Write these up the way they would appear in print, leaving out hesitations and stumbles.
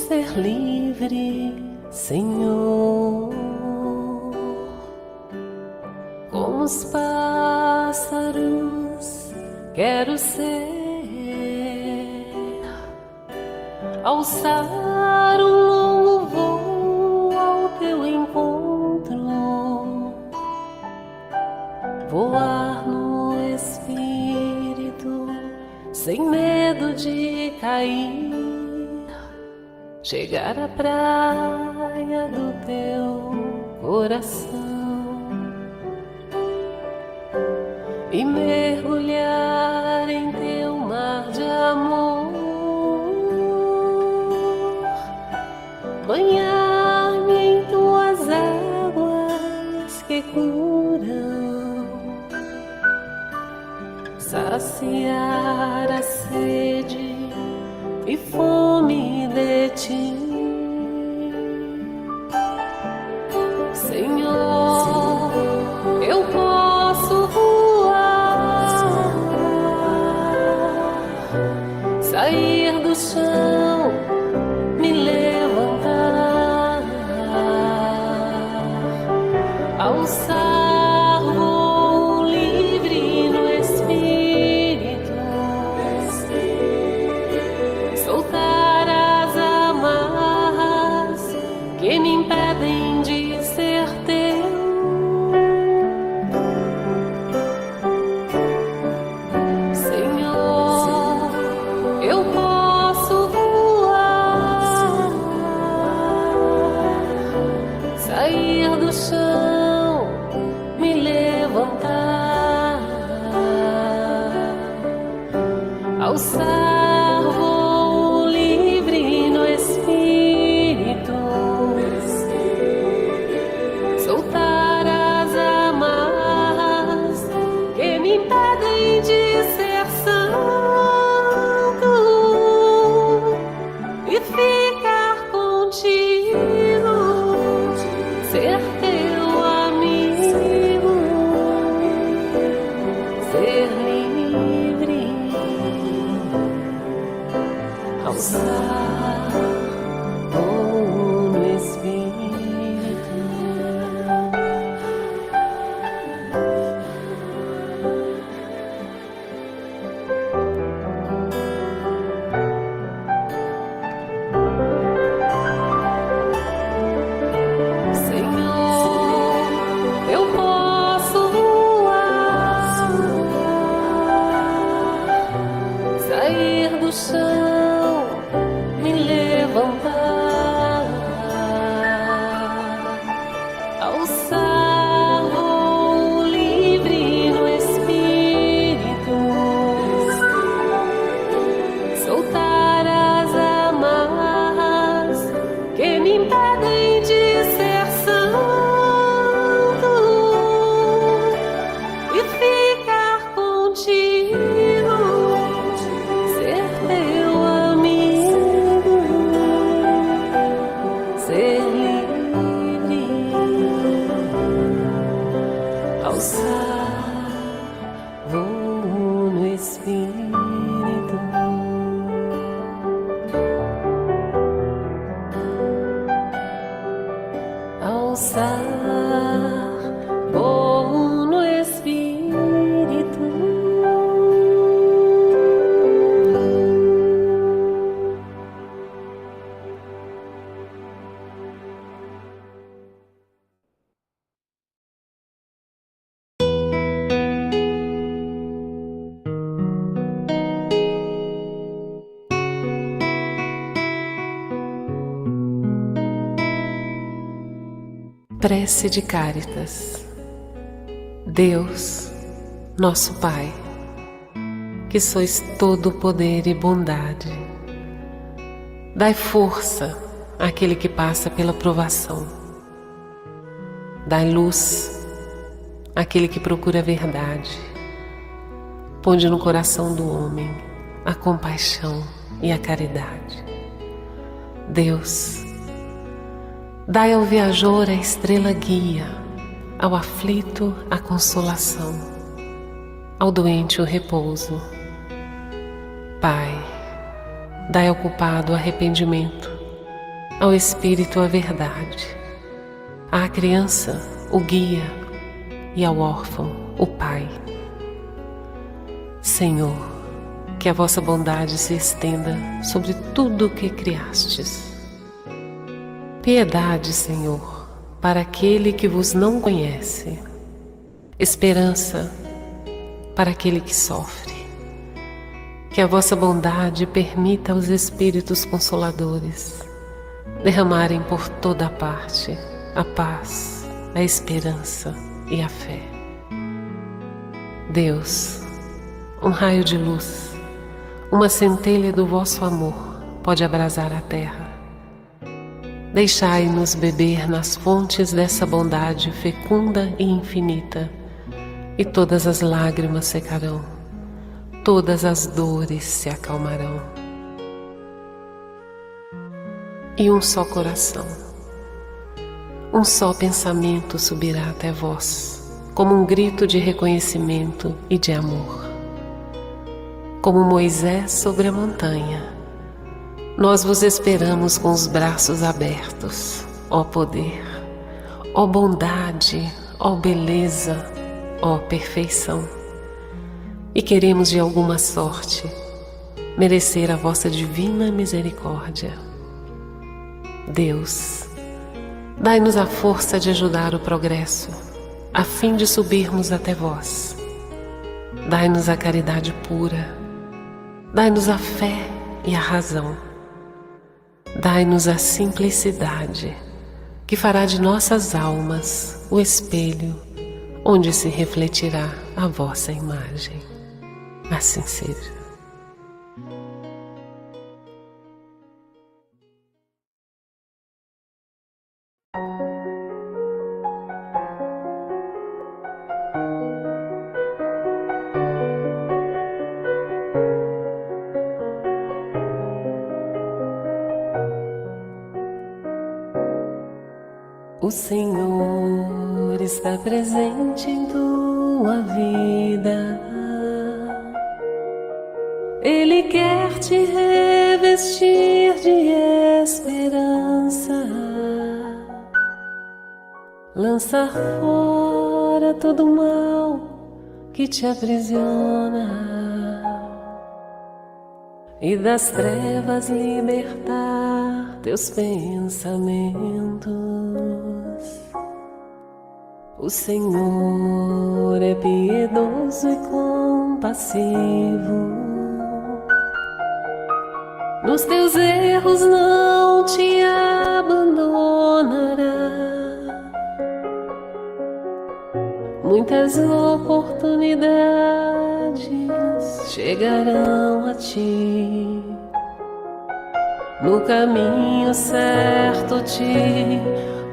ser livre, Senhor, como os pássaros quero ser, alçar um longo voo ao teu encontro, voar no Espírito sem medo de cair, chegar à praia do teu coração e mergulhar em teu mar de amor, banhar-me em tuas águas que curam, saciar a sede e fome de ti, Senhor. Eu posso voar, sair do chão, me levantar, alçar voo livre no Espírito, soltar as amarras que me impedem de ser teu, Senhor. Eu posso voar, sair do chão, me levantar, alçar voo livre no Espírito, soltar as amarras que me impedem de ser santo e ficar contigo, ser teu amigo, ser livre, alçar voo no Espírito. Senhor, eu posso voar, sair do chão, me levantar, alçar voo livre no Espírito, soltar as amarras que me impedem de ser santo e ficar contigo, ser teu amigo, ser livre, alçar voo no Espírito, alçar voo no Espírito. Prece de Cáritas. Deus, nosso Pai, que sois todo poder e bondade, dai força àquele que passa pela provação, dai luz àquele que procura a verdade, ponde no coração do homem a compaixão e a caridade. Deus, dai ao viajor a estrela guia, ao aflito a consolação, ao doente o repouso. Pai, dai ao culpado arrependimento, ao espírito a verdade, à criança o guia e ao órfão o pai. Senhor, que a vossa bondade se estenda sobre tudo o que criastes. Piedade, Senhor, para aquele que vos não conhece. Esperança para aquele que sofre. Que a vossa bondade permita aos Espíritos Consoladores derramarem por toda a parte a paz, a esperança e a fé. Deus, um raio de luz, uma centelha do vosso amor pode abrasar a terra. Deixai-nos beber nas fontes dessa bondade fecunda e infinita, e todas as lágrimas secarão, todas as dores se acalmarão. E um só coração, um só pensamento subirá até vós, como um grito de reconhecimento e de amor. Como Moisés sobre a montanha, nós vos esperamos com os braços abertos, ó poder, ó bondade, ó beleza, ó perfeição. E queremos de alguma sorte merecer a vossa divina misericórdia. Deus, dai-nos a força de ajudar o progresso, a fim de subirmos até vós. Dai-nos a caridade pura, dai-nos a fé e a razão. Dai-nos a simplicidade, que fará de nossas almas o espelho onde se refletirá a vossa imagem. Assim seja. O Senhor está presente em tua vida. Ele quer te revestir de esperança, lançar fora todo mal que te aprisiona e das trevas libertar teus pensamentos. O Senhor é piedoso e compassivo. Nos teus erros não te abandonará. Muitas oportunidades chegarão a ti. No caminho certo te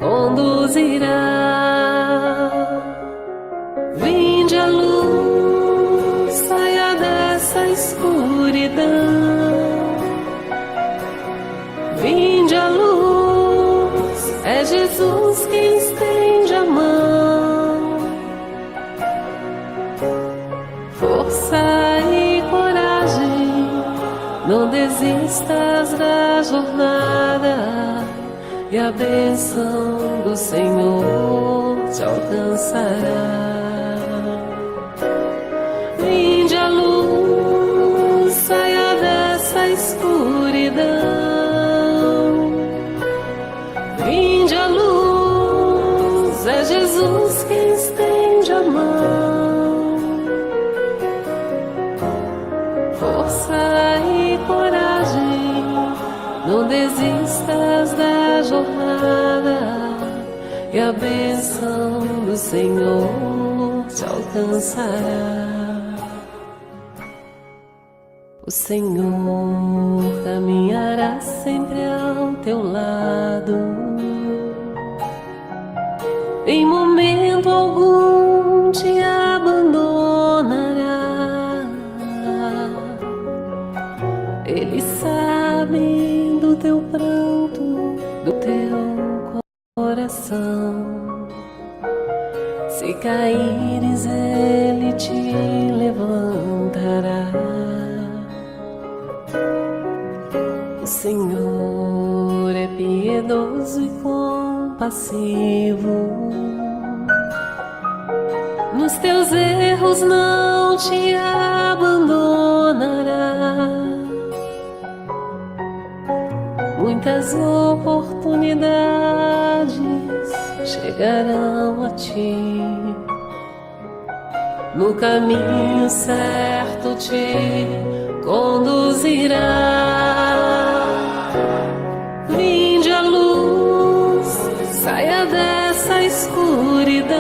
conduzirá. Vinde a luz, saia dessa escuridão. Vinde a luz, é Jesus quem estende a mão. Força e coragem, não desistas da jornada, e a bênção do Senhor te alcançará. Vinde a luz, saia dessa escuridão. Vinde a luz, é Jesus quem estende a mão. Força e coragem, não desistas da jornada, e a bênção do Senhor te alcançará. O Senhor caminhará sempre ao teu lado, em momento algum te abandonará. Ele sabe do teu pranto, do teu coração. Se caíres, Ele te levantará. O Senhor é piedoso piedoso e compassivo. Nos teus erros não te abandonará. Muitas oportunidades chegarão a ti. No caminho certo te conduzirá. Vinde a luz, saia dessa escuridão.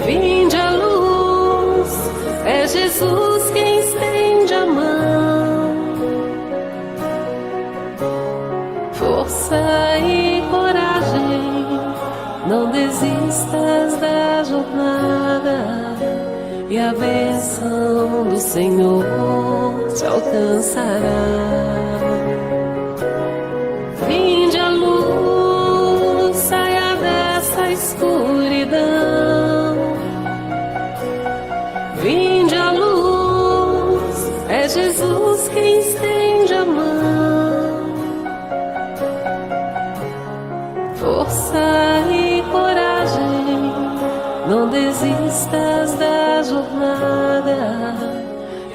Vinde a luz, é Jesus quem estende a mão. Força e coragem, não desistas da jornada, e a bênção do Senhor te alcançará. Vinde a luz, saia dessa escuridão. Vinde a luz, é Jesus quem estende a mão. Força e coragem, não desistas da jornada,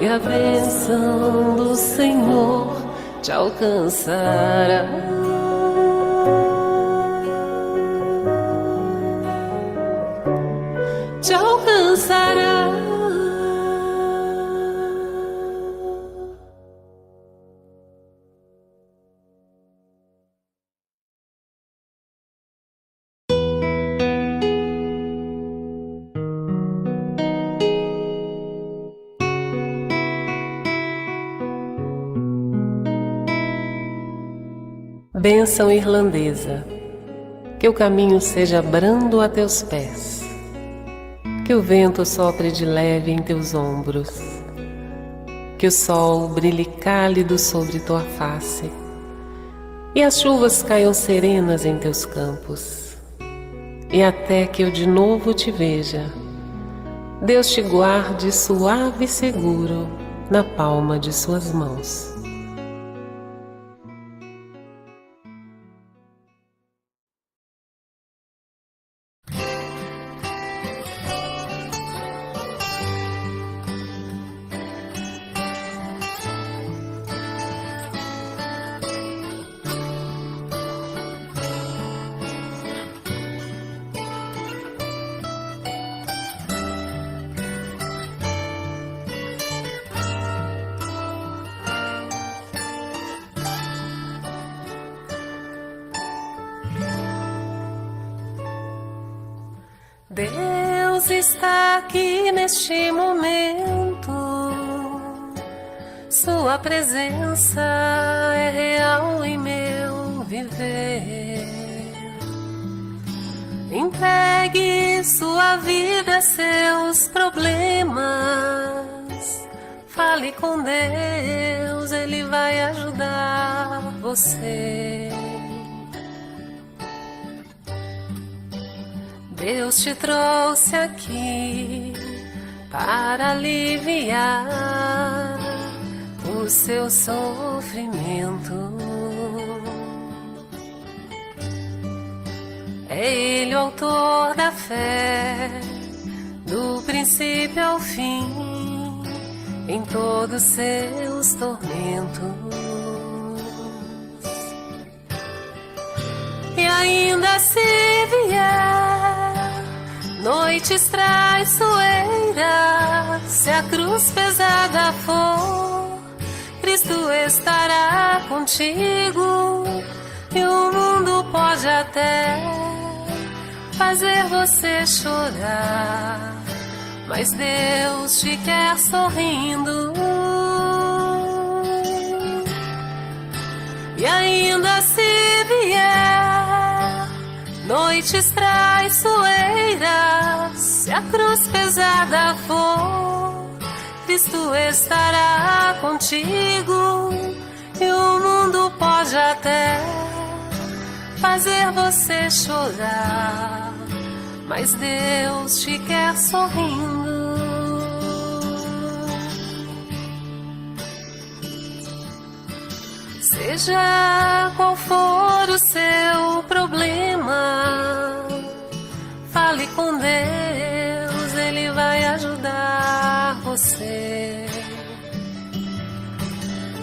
e a bênção do Senhor te alcançará. Te alcançará. Bênção irlandesa. Que o caminho seja brando a teus pés, que o vento sopre de leve em teus ombros, que o sol brilhe cálido sobre tua face e as chuvas caiam serenas em teus campos. E até que eu de novo te veja, Deus te guarde suave e seguro na palma de suas mãos. Deus está aqui neste momento, sua presença é real em meu viver. Entregue sua vida, seus problemas, fale com Deus, Ele vai ajudar você. Deus te trouxe aqui para aliviar o seu sofrimento. É Ele o autor da fé, do princípio ao fim, em todos seus tormentos. E ainda se vier noites traiçoeiras, se a cruz pesada for, Cristo estará contigo. E o mundo pode até fazer você chorar, mas Deus te quer sorrindo. E ainda se vier noites traiçoeiras, se a cruz pesada for, Cristo estará contigo. E o mundo pode até fazer você chorar, mas Deus te quer sorrindo. Seja qual for o seu problema, fale com Deus, Ele vai ajudar você.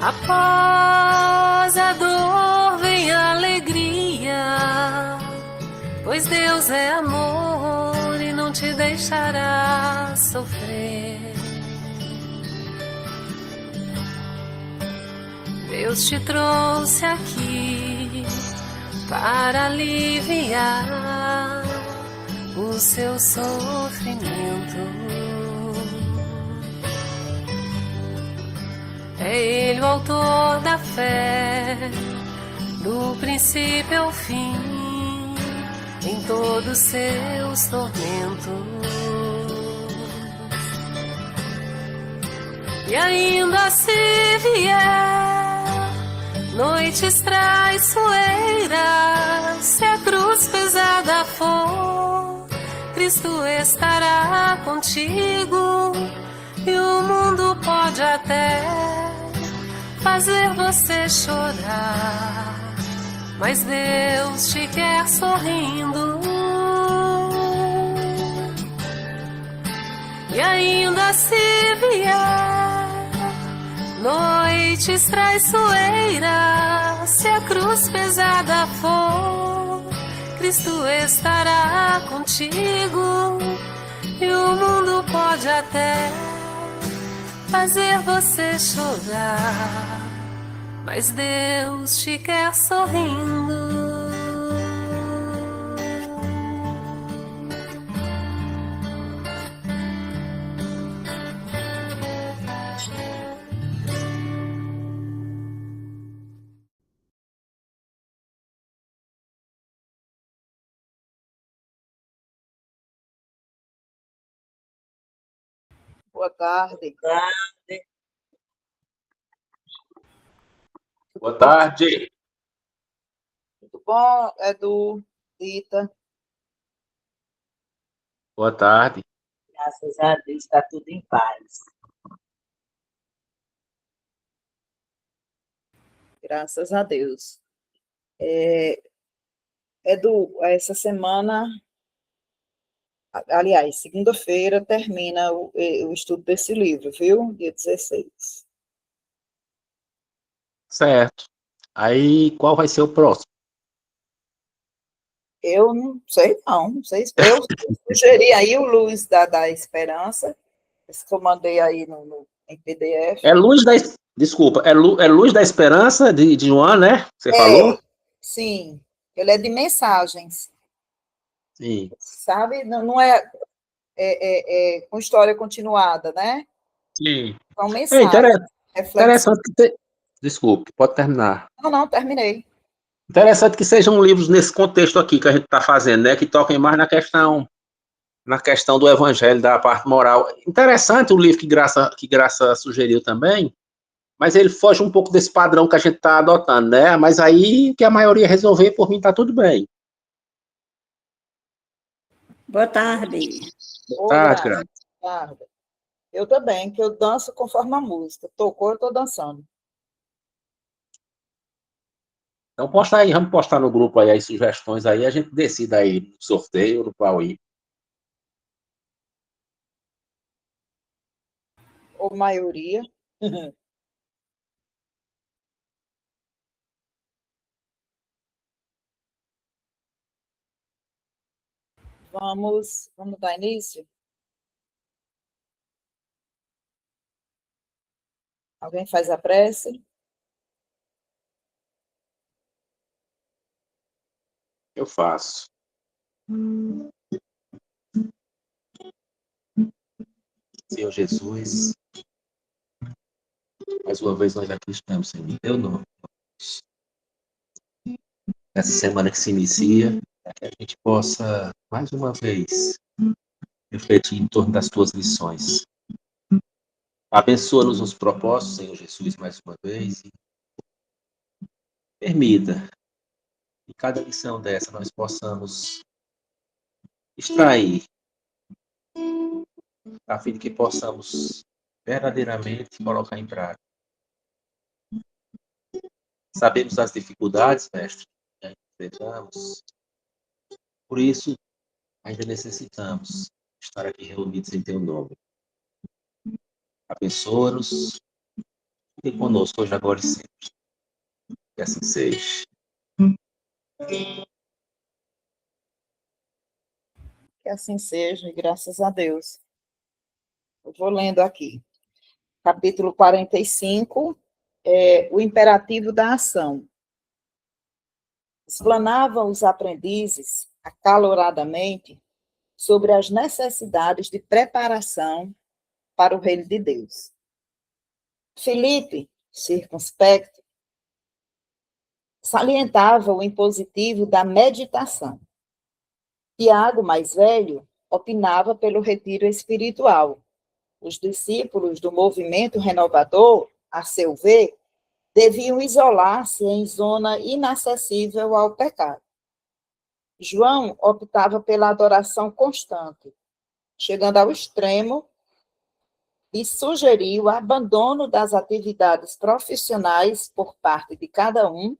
Após a dor vem a alegria, pois Deus é amor e não te deixará sofrer. Deus te trouxe aqui para aliviar o seu sofrimento. É Ele o autor da fé, do princípio ao fim, em todos os seus tormentos. E ainda se vier noites traiçoeiras, se a cruz pesada for, Cristo estará contigo. E o mundo pode até fazer você chorar, mas Deus te quer sorrindo. E ainda se vier noites traiçoeiras, se a cruz pesada for, Cristo estará contigo. E o mundo pode até fazer você chorar, mas Deus te quer sorrindo. Boa tarde. Boa tarde. Tudo bom, Edu, Rita? Boa tarde. Graças a Deus, está tudo em paz. Graças a Deus. Edu, essa semana, aliás, segunda-feira, termina o estudo desse livro, viu? Dia 16. Certo. Aí, qual vai ser o próximo? Eu não sei, não sei. Eu sugeri aí o Luz da Esperança, esse que eu mandei aí em PDF. É Luz da... Desculpa, é Luz da Esperança de João, né? Você falou? Sim, ele é de mensagens, Sim. sabe? Não é com história continuada, né? Sim. São É mensagens, reflexões. interessante que... Desculpe, pode terminar. Não, terminei. Interessante que sejam livros nesse contexto aqui que a gente está fazendo, né? Que toquem mais na questão do evangelho, da parte moral. Interessante o livro que Graça sugeriu também, mas ele foge um pouco desse padrão que a gente está adotando, né? Mas aí, que a maioria resolver, por mim, está tudo bem. Boa tarde. Boa tarde, Graça. Tarde. Eu também, que eu danço conforme a música. Tocou, eu estou dançando. Então, posta aí, vamos postar no grupo aí as sugestões aí, a gente decida aí no sorteio, no qual ir. Ou maioria. Vamos dar início? Alguém faz a prece? Eu faço. Senhor Jesus, mais uma vez nós aqui estamos, Senhor, em teu nome. Essa semana que se inicia, para que a gente possa, mais uma vez, refletir em torno das tuas lições. Abençoa-nos os propósitos, Senhor Jesus, mais uma vez, e permita que cada lição dessa nós possamos extrair, a fim de que possamos verdadeiramente colocar em prática. Sabemos as dificuldades, mestre, que ainda enfrentamos. Por isso, ainda necessitamos estar aqui reunidos em teu nome. Abençoa-nos e conosco hoje, agora e sempre. Que assim seja. Que assim seja, e graças a Deus. Eu vou lendo aqui. Capítulo 45, o imperativo da ação. Explanavam os aprendizes, acaloradamente, sobre as necessidades de preparação para o reino de Deus. Filipe, circunspecto, salientava o impositivo da meditação. Tiago, mais velho, opinava pelo retiro espiritual. Os discípulos do movimento renovador, a seu ver, deviam isolar-se em zona inacessível ao pecado. João optava pela adoração constante, chegando ao extremo e sugeriu o abandono das atividades profissionais por parte de cada um,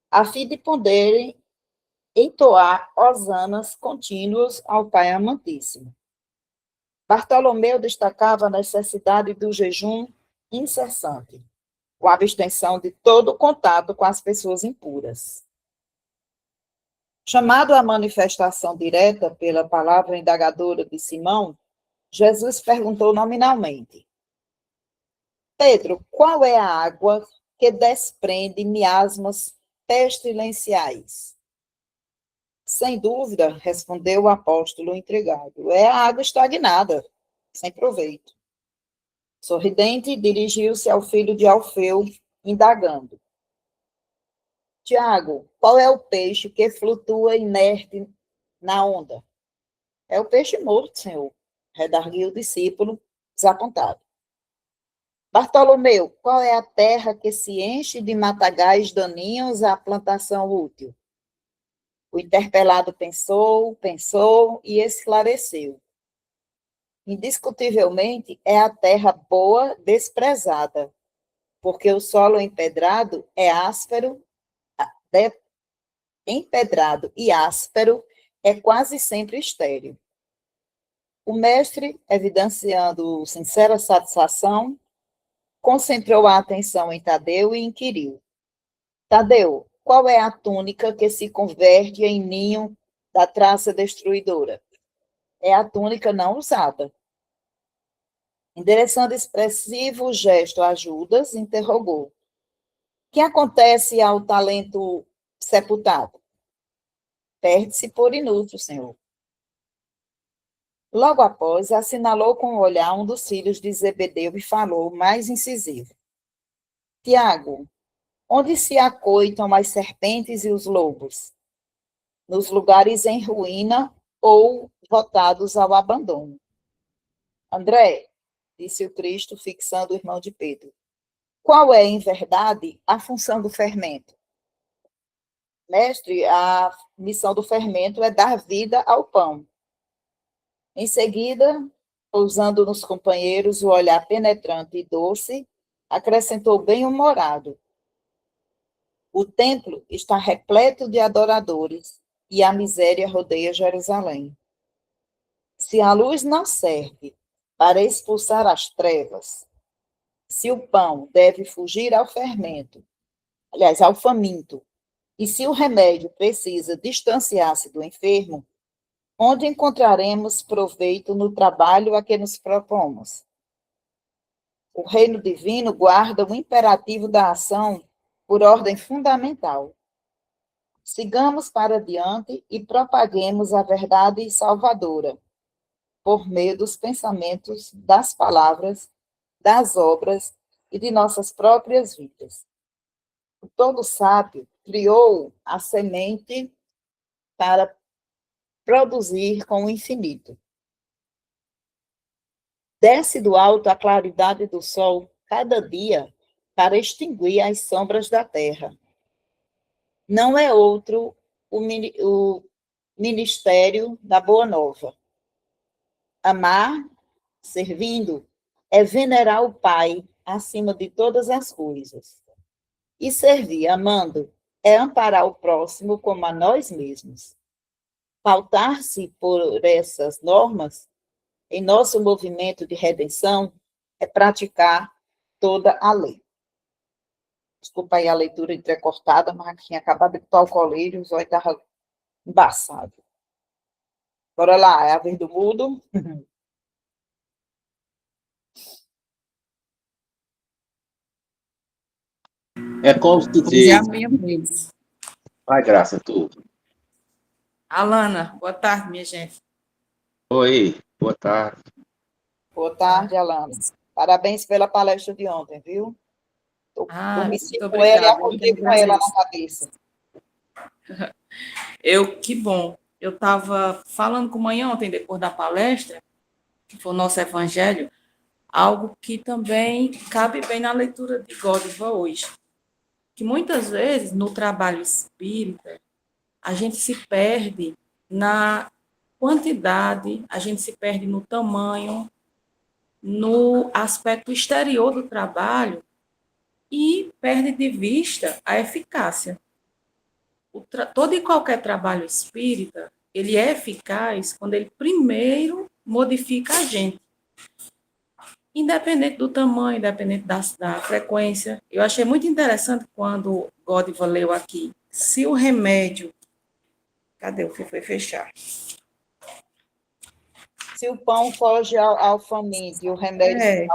a fim de poderem entoar hosanas contínuas ao Pai Amantíssimo. Bartolomeu destacava a necessidade do jejum incessante, com a abstenção de todo contato com as pessoas impuras. Chamado à manifestação direta pela palavra indagadora de Simão, Jesus perguntou nominalmente: Pedro, qual é a água que desprende miasmas pestilenciais? Sem dúvida, respondeu o apóstolo intrigado, é a água estagnada, sem proveito. Sorridente, dirigiu-se ao filho de Alfeu, indagando: Tiago, qual é o peixe que flutua inerte na onda? É o peixe morto, senhor, redarguiu o discípulo, desapontado. Bartolomeu, qual é a terra que se enche de matagais daninhos à plantação útil? O interpelado pensou e esclareceu. Indiscutivelmente, é a terra boa desprezada, porque o solo empedrado é áspero, empedrado e áspero é quase sempre estéril. O mestre, evidenciando sincera satisfação, concentrou a atenção em Tadeu e inquiriu: Tadeu, qual é a túnica que se converte em ninho da traça destruidora? É a túnica não usada. Endereçando expressivo gesto a Judas, interrogou: O que acontece ao talento sepultado? Perde-se por inútil, senhor. Logo após, assinalou com o olhar um dos filhos de Zebedeu e falou, mais incisivo: Tiago, onde se acoitam as serpentes e os lobos? Nos lugares em ruína ou votados ao abandono. André, disse o Cristo, fixando o irmão de Pedro, qual é, em verdade, a função do fermento? Mestre, a missão do fermento é dar vida ao pão. Em seguida, pousando nos companheiros o olhar penetrante e doce, acrescentou bem-humorado: O templo está repleto de adoradores e a miséria rodeia Jerusalém. Se a luz não serve para expulsar as trevas, se o pão deve fugir ao fermento, aliás, ao faminto, e se o remédio precisa distanciar-se do enfermo, onde encontraremos proveito no trabalho a que nos propomos? O reino divino guarda o imperativo da ação por ordem fundamental. Sigamos para diante e propaguemos a verdade salvadora, por meio dos pensamentos, das palavras, das obras e de nossas próprias vidas. O todo sábio criou a semente para produzir com o infinito. Desce do alto a claridade do sol cada dia para extinguir as sombras da terra. Não é outro o ministério da Boa Nova. Amar, servindo, é venerar o Pai acima de todas as coisas. E servir, amando, é amparar o próximo como a nós mesmos. Pautar-se por essas normas, em nosso movimento de redenção, é praticar toda a lei. Desculpa aí a leitura entrecortada, mas tinha acabado de botar o colírio, os olhos estavam embaçados. Bora lá, é a vez do mudo. É como se Hoje é a diz, minha vez. vai, Graça, tu. Alana, boa tarde, minha gente. Oi, boa tarde. Boa tarde, Alana. Parabéns pela palestra de ontem, viu? Dormi Muito com ela e obrigada. acordei com ela na cabeça. Que bom. Eu estava falando com manhã ontem, depois da palestra, que foi o nosso evangelho, algo que também cabe bem na leitura de Godiva hoje. Que muitas vezes, no trabalho espírita, a gente se perde na quantidade, a gente se perde no tamanho, no aspecto exterior do trabalho e perde de vista a eficácia. Todo e qualquer trabalho espírita, ele é eficaz quando ele primeiro modifica a gente. Independente do tamanho, independente da frequência. Eu achei muito interessante quando Godiva leu aqui. Se o remédio... Cadê o que foi fechar? Se o pão foge ao faminto e o remédio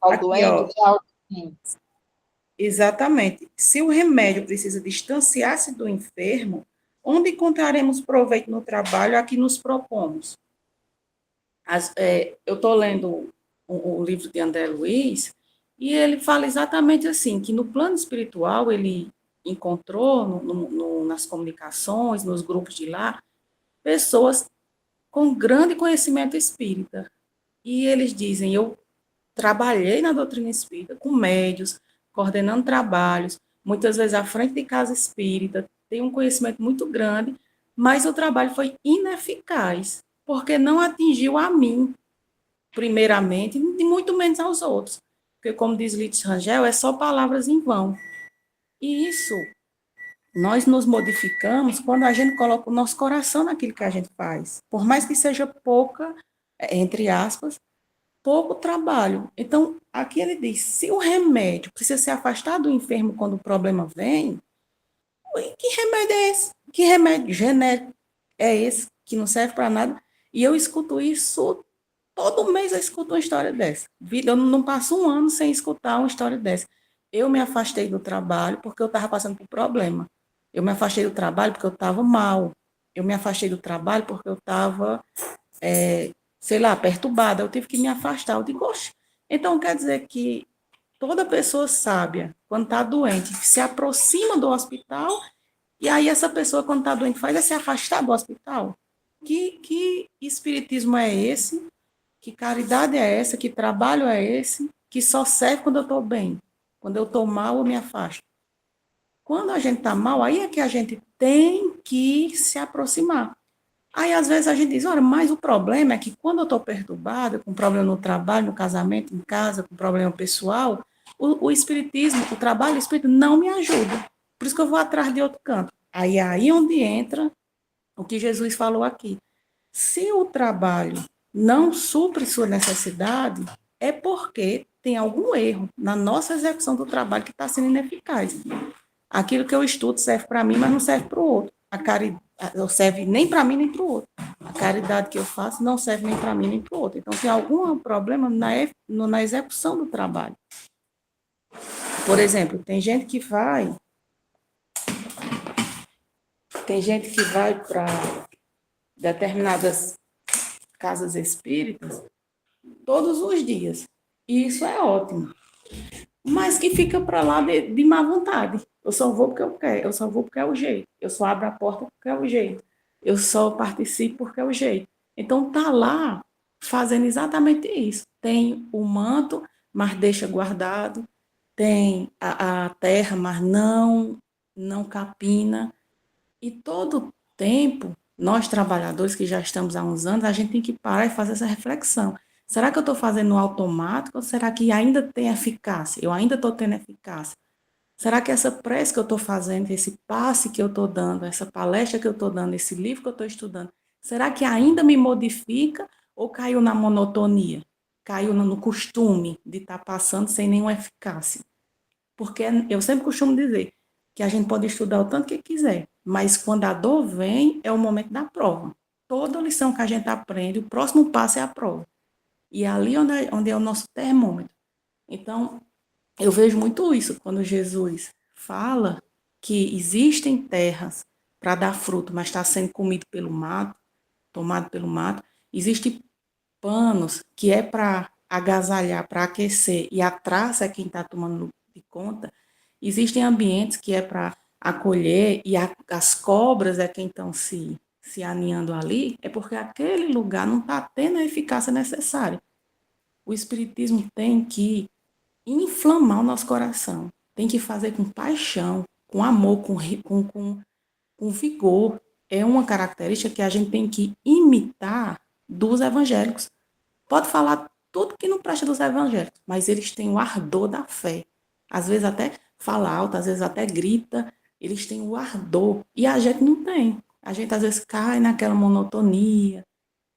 ao Aqui, doente, ó. ao... Exatamente. Se o remédio precisa distanciar-se do enfermo, onde encontraremos proveito no trabalho a que nos propomos? Eu estou lendo o livro de André Luiz e ele fala exatamente assim, que no plano espiritual ele encontrou nas comunicações, nos grupos de lá, pessoas com grande conhecimento espírita. E eles dizem, eu trabalhei na doutrina espírita com médios, coordenando trabalhos, muitas vezes à frente de casa espírita, tenho um conhecimento muito grande, mas o trabalho foi ineficaz, porque não atingiu a mim, primeiramente, e muito menos aos outros. Porque, como diz Lites Rangel, é só palavras em vão. E isso, nós nos modificamos quando a gente coloca o nosso coração naquilo que a gente faz. Por mais que seja pouca, entre aspas, pouco trabalho. Então, aqui ele diz, se o remédio precisa ser afastado do enfermo quando o problema vem, que remédio é esse? Que remédio genérico é esse que não serve para nada? E eu escuto isso, todo mês eu escuto uma história dessa. Eu não passo um ano sem escutar uma história dessa. Eu me afastei do trabalho porque eu estava passando por problema. Eu me afastei do trabalho porque eu estava mal. Eu me afastei do trabalho porque eu estava, sei lá, perturbada. Eu tive que me afastar. Eu digo, oxe, então quer dizer que toda pessoa sábia, quando está doente, se aproxima do hospital, e aí essa pessoa, quando está doente, faz é se afastar do hospital? Que espiritismo é esse? Que caridade é essa? Que trabalho é esse? Que só serve quando eu estou bem. Quando eu estou mal, eu me afasto. Quando a gente está mal, aí é que a gente tem que se aproximar. Aí, às vezes, a gente diz, olha, mas o problema é que quando eu estou perturbada, com problema no trabalho, no casamento, em casa, com problema pessoal, o espiritismo, o trabalho espírita não me ajuda. Por isso que eu vou atrás de outro canto. Aí onde entra o que Jesus falou aqui. Se o trabalho não supre sua necessidade, é porque tem algum erro na nossa execução do trabalho que está sendo ineficaz. Aquilo que eu estudo serve para mim, mas não serve para o outro. A caridade não serve nem para mim, nem para o outro. A caridade que eu faço não serve nem para mim, nem para o outro. Então, tem algum problema na execução do trabalho. Por exemplo, tem gente que vai para determinadas casas espíritas todos os dias. E isso é ótimo. Mas que fica para lá de má vontade. Eu só vou porque eu quero, eu só vou porque é o jeito. Eu só abro a porta porque é o jeito. Eu só participo porque é o jeito. Então, tá lá fazendo exatamente isso. Tem o manto, mas deixa guardado. Tem a terra, mas não capina. E todo tempo, nós trabalhadores que já estamos há uns anos, a gente tem que parar e fazer essa reflexão. Será que eu estou fazendo no automático ou será que ainda tem eficácia? Eu ainda estou tendo eficácia? Será que essa prece que eu estou fazendo, esse passe que eu estou dando, essa palestra que eu estou dando, esse livro que eu estou estudando, será que ainda me modifica ou caiu na monotonia? Caiu no costume de estar passando sem nenhuma eficácia? Porque eu sempre costumo dizer que a gente pode estudar o tanto que quiser, mas quando a dor vem, é o momento da prova. Toda lição que a gente aprende, o próximo passo é a prova. E é ali onde é o nosso termômetro. Então, eu vejo muito isso quando Jesus fala que existem terras para dar fruto, mas está sendo comido pelo mato, tomado pelo mato. Existem panos que é para agasalhar, para aquecer, e a traça é quem está tomando de conta. Existem ambientes que é para acolher e as cobras é quem estão se aninhando ali, é porque aquele lugar não está tendo a eficácia necessária. O Espiritismo tem que inflamar o nosso coração, tem que fazer com paixão, com amor, com vigor. É uma característica que a gente tem que imitar dos evangélicos. Pode falar tudo que não presta dos evangélicos, mas eles têm o ardor da fé. Às vezes até fala alto, às vezes até grita, eles têm o ardor. E a gente não tem. A gente às vezes cai naquela monotonia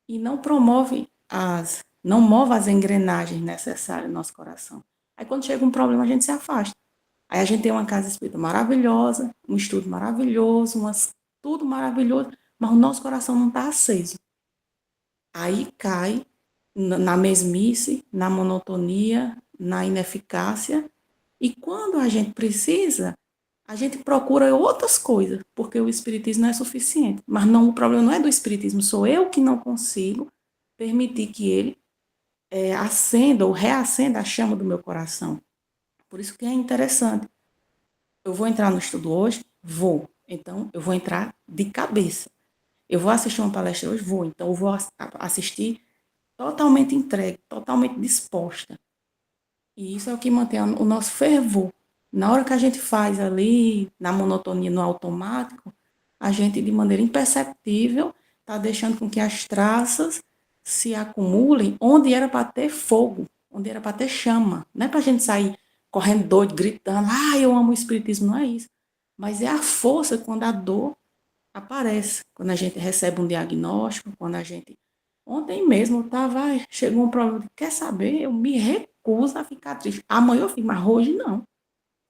e não move as engrenagens necessárias no nosso coração. Aí quando chega um problema, a gente se afasta. Aí a gente tem uma casa espírita maravilhosa, um estudo maravilhoso, tudo maravilhoso, mas o nosso coração não está aceso. Aí cai na mesmice, na monotonia, na ineficácia. E quando a gente precisa, a gente procura outras coisas, porque o espiritismo não é suficiente. Mas não, o problema não é do espiritismo, sou eu que não consigo permitir que ele acenda ou reacenda a chama do meu coração. Por isso que é interessante. Eu vou entrar no estudo hoje? Vou. Então, eu vou entrar de cabeça. Eu vou assistir uma palestra hoje? Vou. Então, eu vou assistir totalmente entregue, totalmente disposta. E isso é o que mantém o nosso fervor. Na hora que a gente faz ali, na monotonia, no automático, a gente, de maneira imperceptível, está deixando com que as traças se acumulem onde era para ter fogo, onde era para ter chama. Não é para a gente sair correndo doido, gritando, eu amo o espiritismo, não é isso. Mas é a força quando a dor aparece, quando a gente recebe um diagnóstico, quando a gente... Ontem mesmo chegou um problema, quer saber, eu me recuso a ficar triste. Amanhã eu fico, mas hoje não.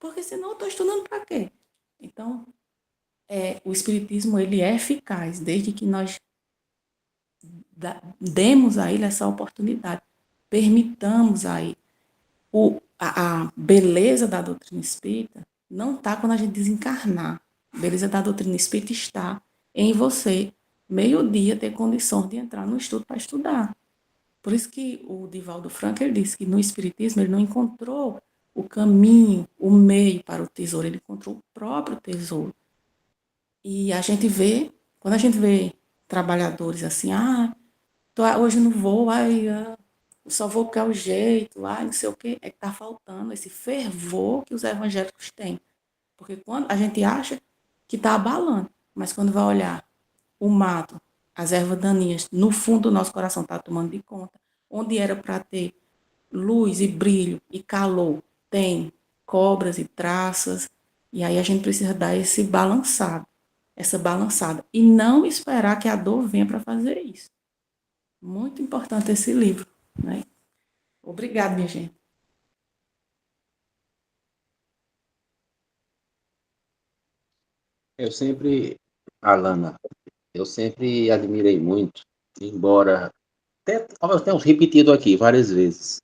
Porque senão eu estou estudando para quê? Então, o espiritismo, ele é eficaz, desde que nós demos a ele essa oportunidade, permitamos a ele. A beleza da doutrina espírita não está quando a gente desencarnar. A beleza da doutrina espírita está em você, meio-dia, ter condições de entrar no estudo para estudar. Por isso que o Divaldo Franco ele disse que no espiritismo ele não encontrou o caminho, o meio para o tesouro, ele encontrou o próprio tesouro. E a gente vê, quando a gente vê trabalhadores assim, hoje não vou, só vou porque é o jeito, não sei o quê, é que está faltando esse fervor que os evangélicos têm. Porque quando a gente acha que está abalando, mas quando vai olhar o mato, as ervas daninhas, no fundo do nosso coração está tomando de conta, onde era para ter luz e brilho e calor, tem cobras e traças, e aí a gente precisa dar essa balançada, e não esperar que a dor venha para fazer isso. Muito importante esse livro, né? Obrigada, minha gente. Alana, eu sempre admirei muito, embora, até eu tenha repetido aqui várias vezes,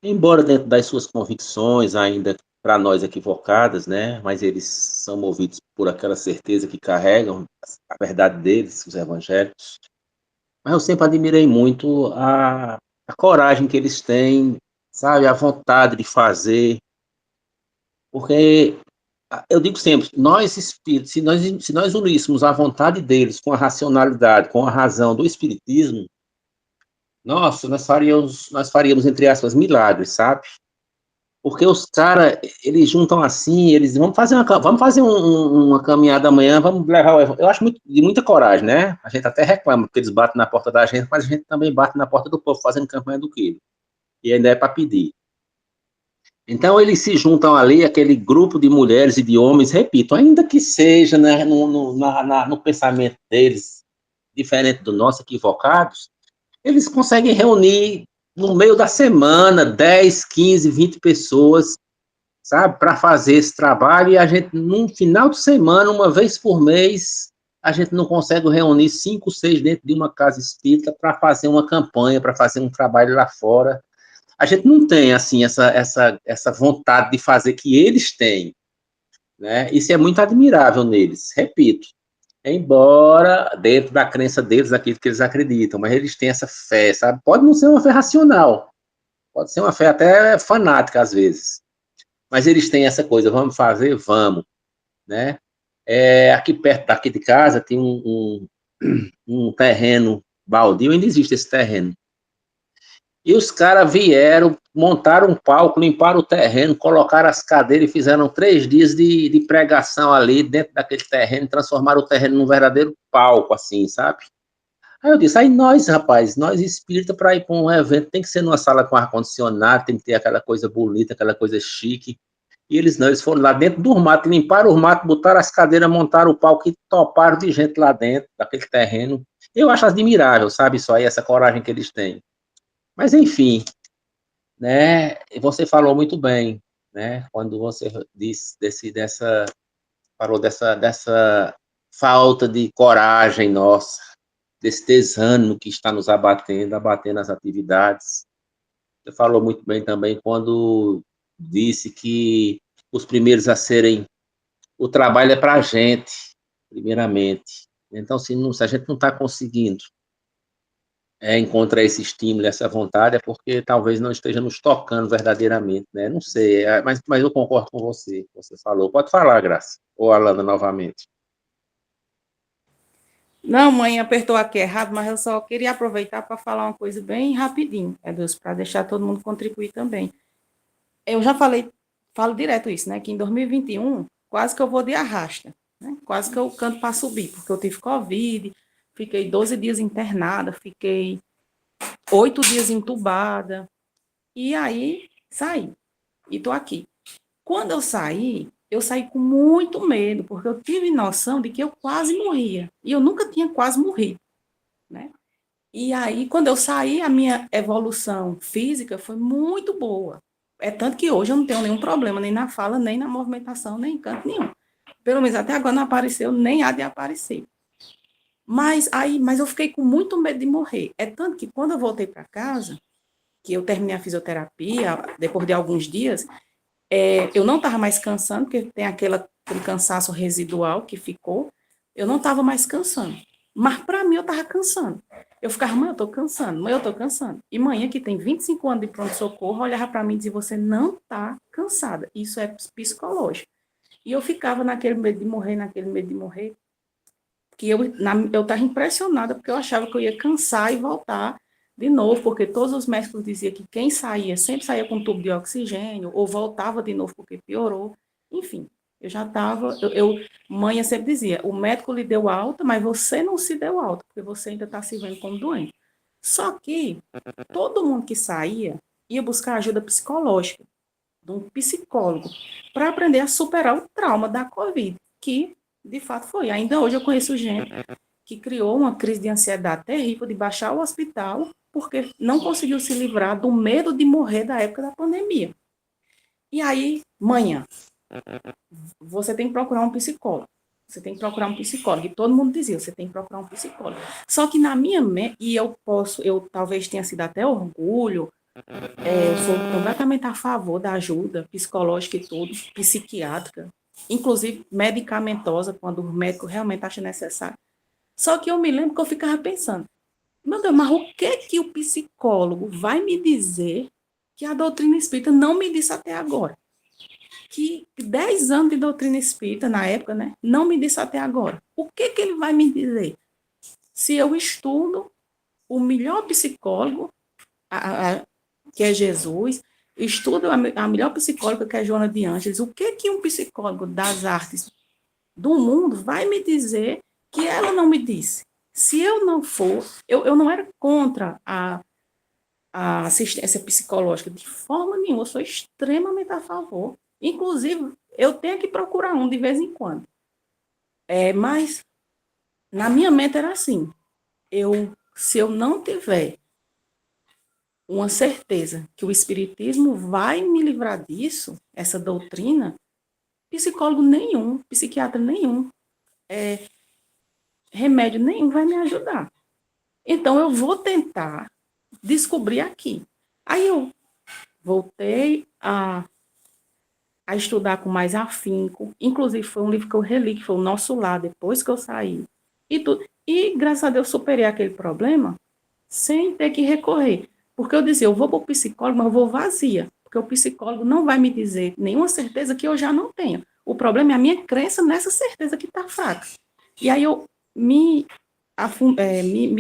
embora dentro das suas convicções, ainda para nós equivocadas, né? Mas eles são movidos por aquela certeza que carregam a verdade deles, os evangélicos. Mas eu sempre admirei muito a coragem que eles têm, sabe? A vontade de fazer. Porque eu digo sempre, nós espíritos, se nós uníssemos a vontade deles com a racionalidade, com a razão do espiritismo, nossa, nós faríamos entre aspas, milagres, sabe? Porque os caras, eles juntam assim, eles vamos fazer uma caminhada amanhã, vamos levar eu acho de muita coragem, né? A gente até reclama, porque eles batem na porta da gente, mas a gente também bate na porta do povo fazendo campanha do quilo. E ainda é para pedir. Então, eles se juntam ali, aquele grupo de mulheres e de homens, repito, ainda que seja, né, no pensamento deles, diferente do nosso, equivocados, eles conseguem reunir no meio da semana 10, 15, 20 pessoas, sabe, para fazer esse trabalho, e a gente, num final de semana, uma vez por mês, a gente não consegue reunir 5, 6 dentro de uma casa espírita para fazer uma campanha, para fazer um trabalho lá fora. A gente não tem, assim, essa vontade de fazer que eles têm, né? Isso é muito admirável neles, repito. Embora dentro da crença deles, aquilo que eles acreditam, mas eles têm essa fé, sabe? Pode não ser uma fé racional, pode ser uma fé até fanática às vezes, mas eles têm essa coisa, vamos fazer? Vamos, né? Aqui perto daqui de casa tem um terreno baldio, ainda existe esse terreno. E os caras vieram, montaram um palco, limparam o terreno, colocaram as cadeiras e fizeram 3 dias de pregação ali dentro daquele terreno, transformaram o terreno num verdadeiro palco, assim, sabe? Aí eu disse, aí nós, rapaz, nós espírita, para ir para um evento, tem que ser numa sala com ar-condicionado, tem que ter aquela coisa bonita, aquela coisa chique. E eles não, eles foram lá dentro do mato, limparam o mato, botaram as cadeiras, montaram o palco e toparam de gente lá dentro, daquele terreno. Eu acho admirável, sabe, isso aí, essa coragem que eles têm. Mas, enfim, né, você falou muito bem, né, quando você falou dessa falta de coragem nossa, desse desânimo que está nos abatendo as atividades. Você falou muito bem também quando disse que os primeiros a serem, o trabalho é para a gente, primeiramente. Então, se a gente não está conseguindo encontrar esse estímulo, essa vontade, é porque talvez não esteja nos tocando verdadeiramente, né? Não sei, mas eu concordo com você, você falou. Pode falar, Graça, ou Alana, novamente. Não, mãe, apertou aqui errado, mas eu só queria aproveitar para falar uma coisa bem rapidinho, Deus, para deixar todo mundo contribuir também. Eu já falo direto isso, né? Que em 2021, quase que eu vou de arrasta, né? Quase que eu canto para subir, porque eu tive Covid, fiquei 12 dias internada, fiquei 8 dias entubada, e aí saí, e tô aqui. Quando eu saí com muito medo, porque eu tive noção de que eu quase morria, e eu nunca tinha quase morrido, né? E aí, quando eu saí, a minha evolução física foi muito boa. É tanto que hoje eu não tenho nenhum problema, nem na fala, nem na movimentação, nem em canto nenhum. Pelo menos até agora não apareceu, nem há de aparecer. Mas eu fiquei com muito medo de morrer. É tanto que quando eu voltei para casa, que eu terminei a fisioterapia, depois de alguns dias, eu não estava mais cansando, porque tem aquele cansaço residual que ficou, eu não estava mais cansando. Mas para mim eu estava cansando. Eu ficava, mãe, eu estou cansando, mãe, eu estou cansando. E mãe, que tem 25 anos de pronto-socorro, olhava para mim e dizia, você não está cansada. Isso é psicológico. E eu ficava naquele medo de morrer, que eu estava impressionada, porque eu achava que eu ia cansar e voltar de novo, porque todos os médicos diziam que quem saía, sempre saía com um tubo de oxigênio, ou voltava de novo porque piorou. Enfim, eu já estava, mãe sempre dizia, o médico lhe deu alta, mas você não se deu alta, porque você ainda está se vendo como doente. Só que todo mundo que saía ia buscar ajuda psicológica, de um psicólogo, para aprender a superar o trauma da Covid, que de fato foi. Ainda hoje eu conheço gente que criou uma crise de ansiedade terrível de baixar o hospital porque não conseguiu se livrar do medo de morrer da época da pandemia. E aí, manhã, você tem que procurar um psicólogo. Você tem que procurar um psicólogo. E todo mundo dizia, você tem que procurar um psicólogo. Só que na minha mente, e eu talvez tenha sido até orgulho, eu sou completamente a favor da ajuda psicológica e tudo, psiquiátrica, inclusive medicamentosa, quando o médico realmente acha necessário. Só que eu me lembro que eu ficava pensando, meu Deus, mas o que o psicólogo vai me dizer que a doutrina espírita não me disse até agora? Que 10 anos de doutrina espírita, na época, né, não me disse até agora. O que ele vai me dizer? Se eu estudo o melhor psicólogo, que é Jesus, estudo a melhor psicóloga, que é Joana de Ângeles, o que um psicólogo das artes do mundo vai me dizer que ela não me disse? Se eu não for, eu não era contra a a assistência psicológica, de forma nenhuma, eu sou extremamente a favor. Inclusive, eu tenho que procurar um de vez em quando. Mas, na minha mente era assim, se eu não tiver uma certeza que o Espiritismo vai me livrar disso, essa doutrina, psicólogo nenhum, psiquiatra nenhum, remédio nenhum vai me ajudar. Então, eu vou tentar descobrir aqui. Aí eu voltei a estudar com mais afinco. Inclusive, foi um livro que eu reli, que foi O Nosso Lar, depois que eu saí. E graças a Deus, superei aquele problema sem ter que recorrer. Porque eu dizia, eu vou para o psicólogo, mas eu vou vazia. Porque o psicólogo não vai me dizer nenhuma certeza que eu já não tenho. O problema é a minha crença nessa certeza que está fraca. E aí eu me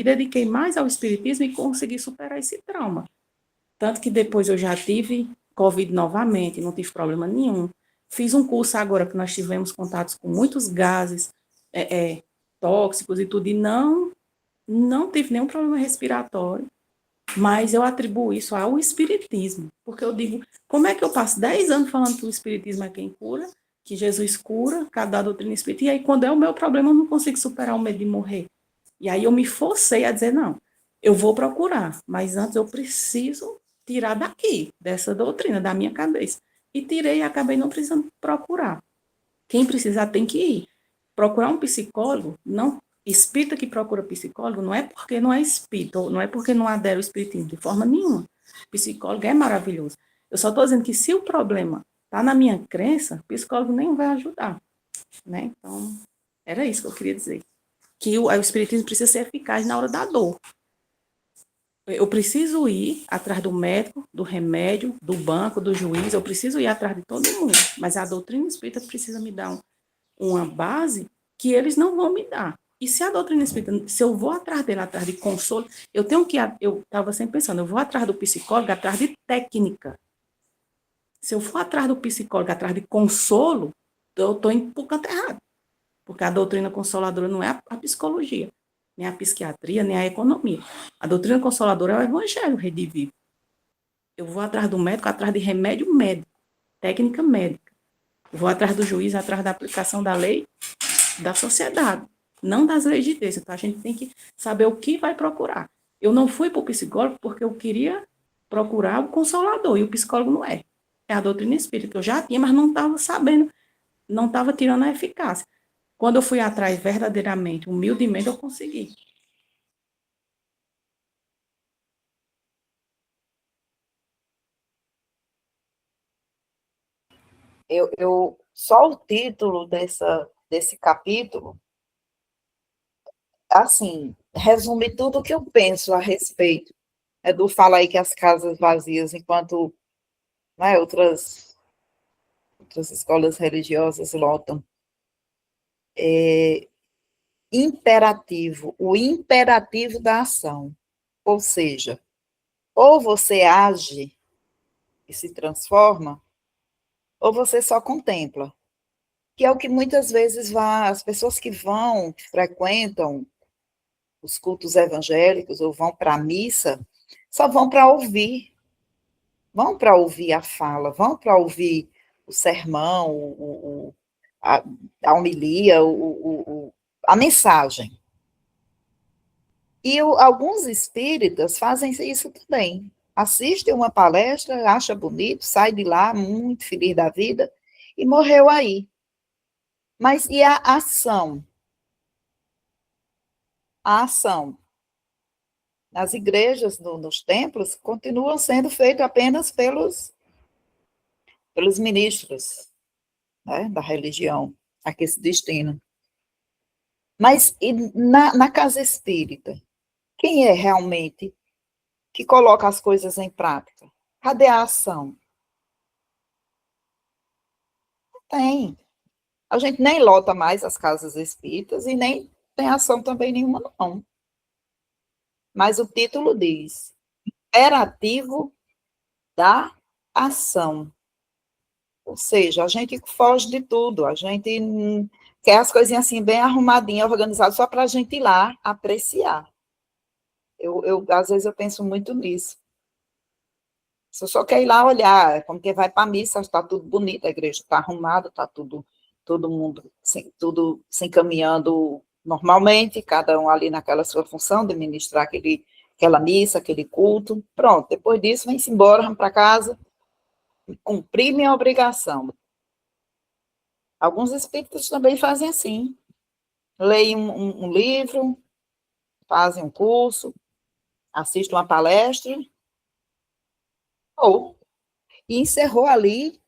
dediquei mais ao espiritismo e consegui superar esse trauma. Tanto que depois eu já tive Covid novamente, não tive problema nenhum. Fiz um curso agora que nós tivemos contatos com muitos gases tóxicos e tudo, e não tive nenhum problema respiratório, mas eu atribuo isso ao espiritismo, porque eu digo, como é que eu passo 10 anos falando que o espiritismo é quem cura, que Jesus cura, cada doutrina espírita, e aí quando é o meu problema eu não consigo superar o medo de morrer. E aí eu me forcei a dizer, não, eu vou procurar, mas antes eu preciso tirar daqui, dessa doutrina, da minha cabeça. E tirei e acabei não precisando procurar. Quem precisar tem que ir. Procurar um psicólogo, não, espírita que procura psicólogo, não é porque não é espírita, ou não é porque não adere ao espiritismo, de forma nenhuma. Psicólogo é maravilhoso. Eu só estou dizendo que se o problema está na minha crença, o psicólogo nem vai ajudar. Né? Então, era isso que eu queria dizer. Que o espiritismo precisa ser eficaz na hora da dor. Eu preciso ir atrás do médico, do remédio, do banco, do juiz, eu preciso ir atrás de todo mundo, mas a doutrina espírita precisa me dar uma base que eles não vão me dar. E se a doutrina espírita, se eu vou atrás dele, atrás de consolo, eu estava sempre pensando, eu vou atrás do psicólogo, atrás de técnica. Se eu for atrás do psicólogo, atrás de consolo, eu estou indo para o canto errado. Porque a doutrina consoladora não é a psicologia, nem a psiquiatria, nem a economia. A doutrina consoladora é o evangelho redivivo. Eu vou atrás do médico, atrás de remédio médico, técnica médica. Eu vou atrás do juiz, atrás da aplicação da lei da sociedade, não das leis de Deus. Então, a gente tem que saber o que vai procurar. Eu não fui para o psicólogo porque eu queria procurar o consolador, e o psicólogo não é. É a doutrina espírita, que eu já tinha, mas não estava sabendo, não estava tirando a eficácia. Quando eu fui atrás verdadeiramente, humildemente, eu consegui. Só o título desse capítulo, assim, resume tudo o que eu penso a respeito. Edu fala aí que as casas vazias, enquanto, né, outras escolas religiosas lotam. Imperativo, o imperativo da ação. Ou seja, ou você age e se transforma, ou você só contempla. Que é o que muitas vezes as pessoas que frequentam os cultos evangélicos ou vão para a missa, só vão para ouvir. Vão para ouvir a fala, vão para ouvir o sermão, a homilia, a mensagem. E alguns espíritas fazem isso também. Assistem uma palestra, acha bonito, sai de lá muito feliz da vida e morreu aí. Mas e a ação? A ação nas igrejas, nos templos, continuam sendo feitas apenas pelos ministros, né, da religião, a que se destinam. Mas e na casa espírita, quem é realmente que coloca as coisas em prática? Cadê a ação? Não tem. A gente nem lota mais as casas espíritas e nem tem ação também nenhuma, não. Mas o título diz, imperativo da ação. Ou seja, a gente foge de tudo, a gente quer as coisinhas assim, bem arrumadinhas, organizadas, só para a gente ir lá apreciar. Às vezes eu penso muito nisso. Você só quer ir lá olhar, como que vai para a missa, está tudo bonito, a igreja está arrumada, está tudo, todo mundo, tudo se encaminhando normalmente, cada um ali naquela sua função de ministrar aquela missa, aquele culto. Pronto, depois disso, vem-se embora, vamos para casa, cumprir minha obrigação. Alguns espíritos também fazem assim, leem um livro, fazem um curso, assistem uma palestra, ou e encerrou ali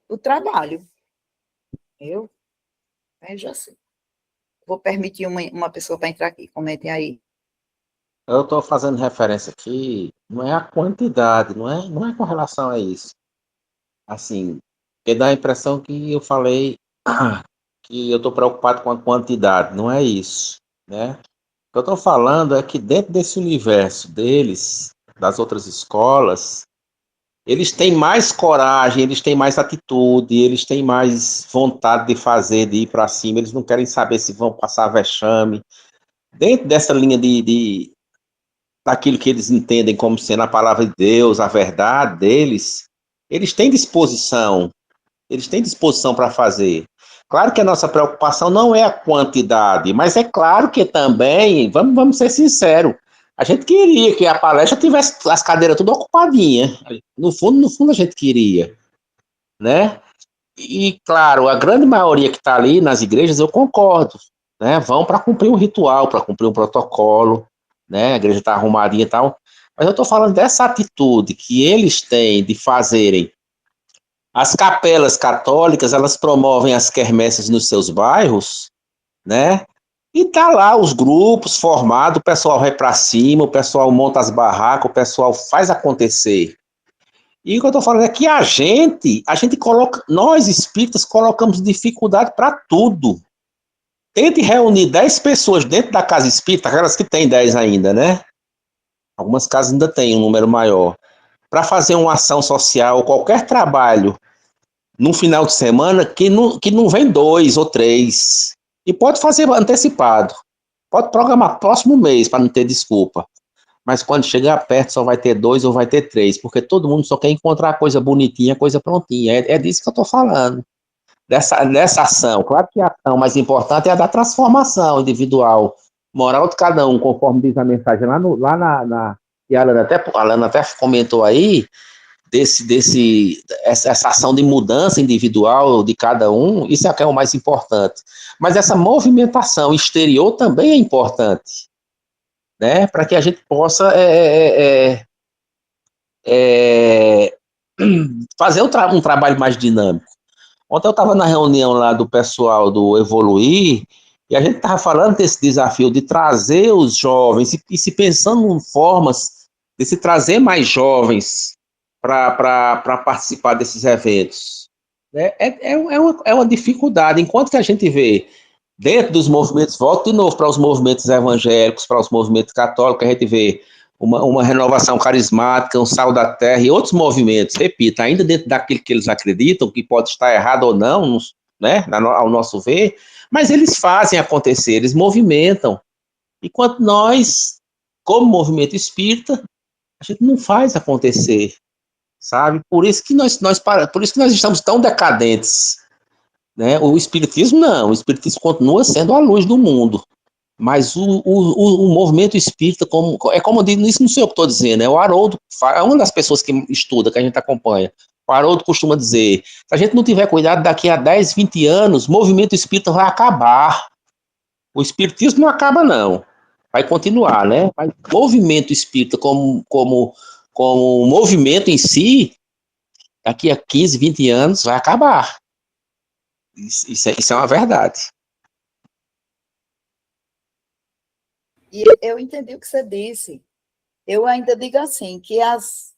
o trabalho. Eu vejo assim. Vou permitir uma pessoa para entrar aqui. Comentem aí. Eu estou fazendo referência aqui, não é a quantidade, não é com relação a isso. Assim, porque dá a impressão que eu falei que eu estou preocupado com a quantidade, não é isso, né? O que eu estou falando é que dentro desse universo deles, das outras escolas, eles têm mais coragem, eles têm mais atitude, eles têm mais vontade de fazer, de ir para cima, eles não querem saber se vão passar vexame. Dentro dessa linha daquilo que eles entendem como sendo a palavra de Deus, a verdade deles, eles têm disposição para fazer. Claro que a nossa preocupação não é a quantidade, mas é claro que também, vamos ser sinceros, a gente queria que a palestra tivesse as cadeiras tudo ocupadinhas. No fundo a gente queria, né? E, claro, a grande maioria que está ali nas igrejas, eu concordo, né? Vão para cumprir um ritual, para cumprir um protocolo, né? A igreja está arrumadinha e tal. Mas eu estou falando dessa atitude que eles têm de fazerem. As capelas católicas, elas promovem as quermesses nos seus bairros, né? E tá lá os grupos formados, o pessoal vai para cima, o pessoal monta as barracas, o pessoal faz acontecer. E o que eu estou falando é que a gente coloca, nós espíritas colocamos dificuldade para tudo. Tente reunir 10 pessoas dentro da casa espírita, aquelas que tem 10 ainda, né? Algumas casas ainda têm um número maior. Para fazer uma ação social, qualquer trabalho, num final de semana, que não vem 2 ou 3. E pode fazer antecipado. Pode programar próximo mês, para não ter desculpa. Mas quando chegar perto só vai ter 2 ou vai ter 3, porque todo mundo só quer encontrar coisa bonitinha, coisa prontinha. É disso que eu estou falando. Dessa ação. Claro que a ação mais importante é a da transformação individual, moral de cada um, conforme diz a mensagem e a Alana até comentou aí, essa ação de mudança individual de cada um, isso é que é o mais importante. Mas essa movimentação exterior também é importante, né? Para que a gente possa fazer um trabalho mais dinâmico. Ontem eu estava na reunião lá do pessoal do Evoluir, e a gente estava falando desse desafio de trazer os jovens, e se pensando em formas de se trazer mais jovens para participar desses eventos. É uma dificuldade, enquanto que a gente vê dentro dos movimentos, volto de novo para os movimentos evangélicos, para os movimentos católicos, a gente vê uma renovação carismática, um sal da terra e outros movimentos, repito, ainda dentro daquilo que eles acreditam, que pode estar errado ou não, né, ao nosso ver, mas eles fazem acontecer, eles movimentam. Enquanto nós, como movimento espírita, a gente não faz acontecer, sabe? Por isso que por isso que nós estamos tão decadentes, né? O espiritismo não, o espiritismo continua sendo a luz do mundo. Mas o movimento espírita, é como eu digo, isso não sei eu que estou dizendo, é o Haroldo, é uma das pessoas que estuda, que a gente acompanha. O Haroldo costuma dizer, se a gente não tiver cuidado, daqui a 10, 20 anos, o movimento espírita vai acabar. O espiritismo não acaba, não. Vai continuar, né? Mas o movimento espírita como movimento em si, daqui a 15, 20 anos, vai acabar. Isso é uma verdade. E eu entendi o que você disse. Eu ainda digo assim, que as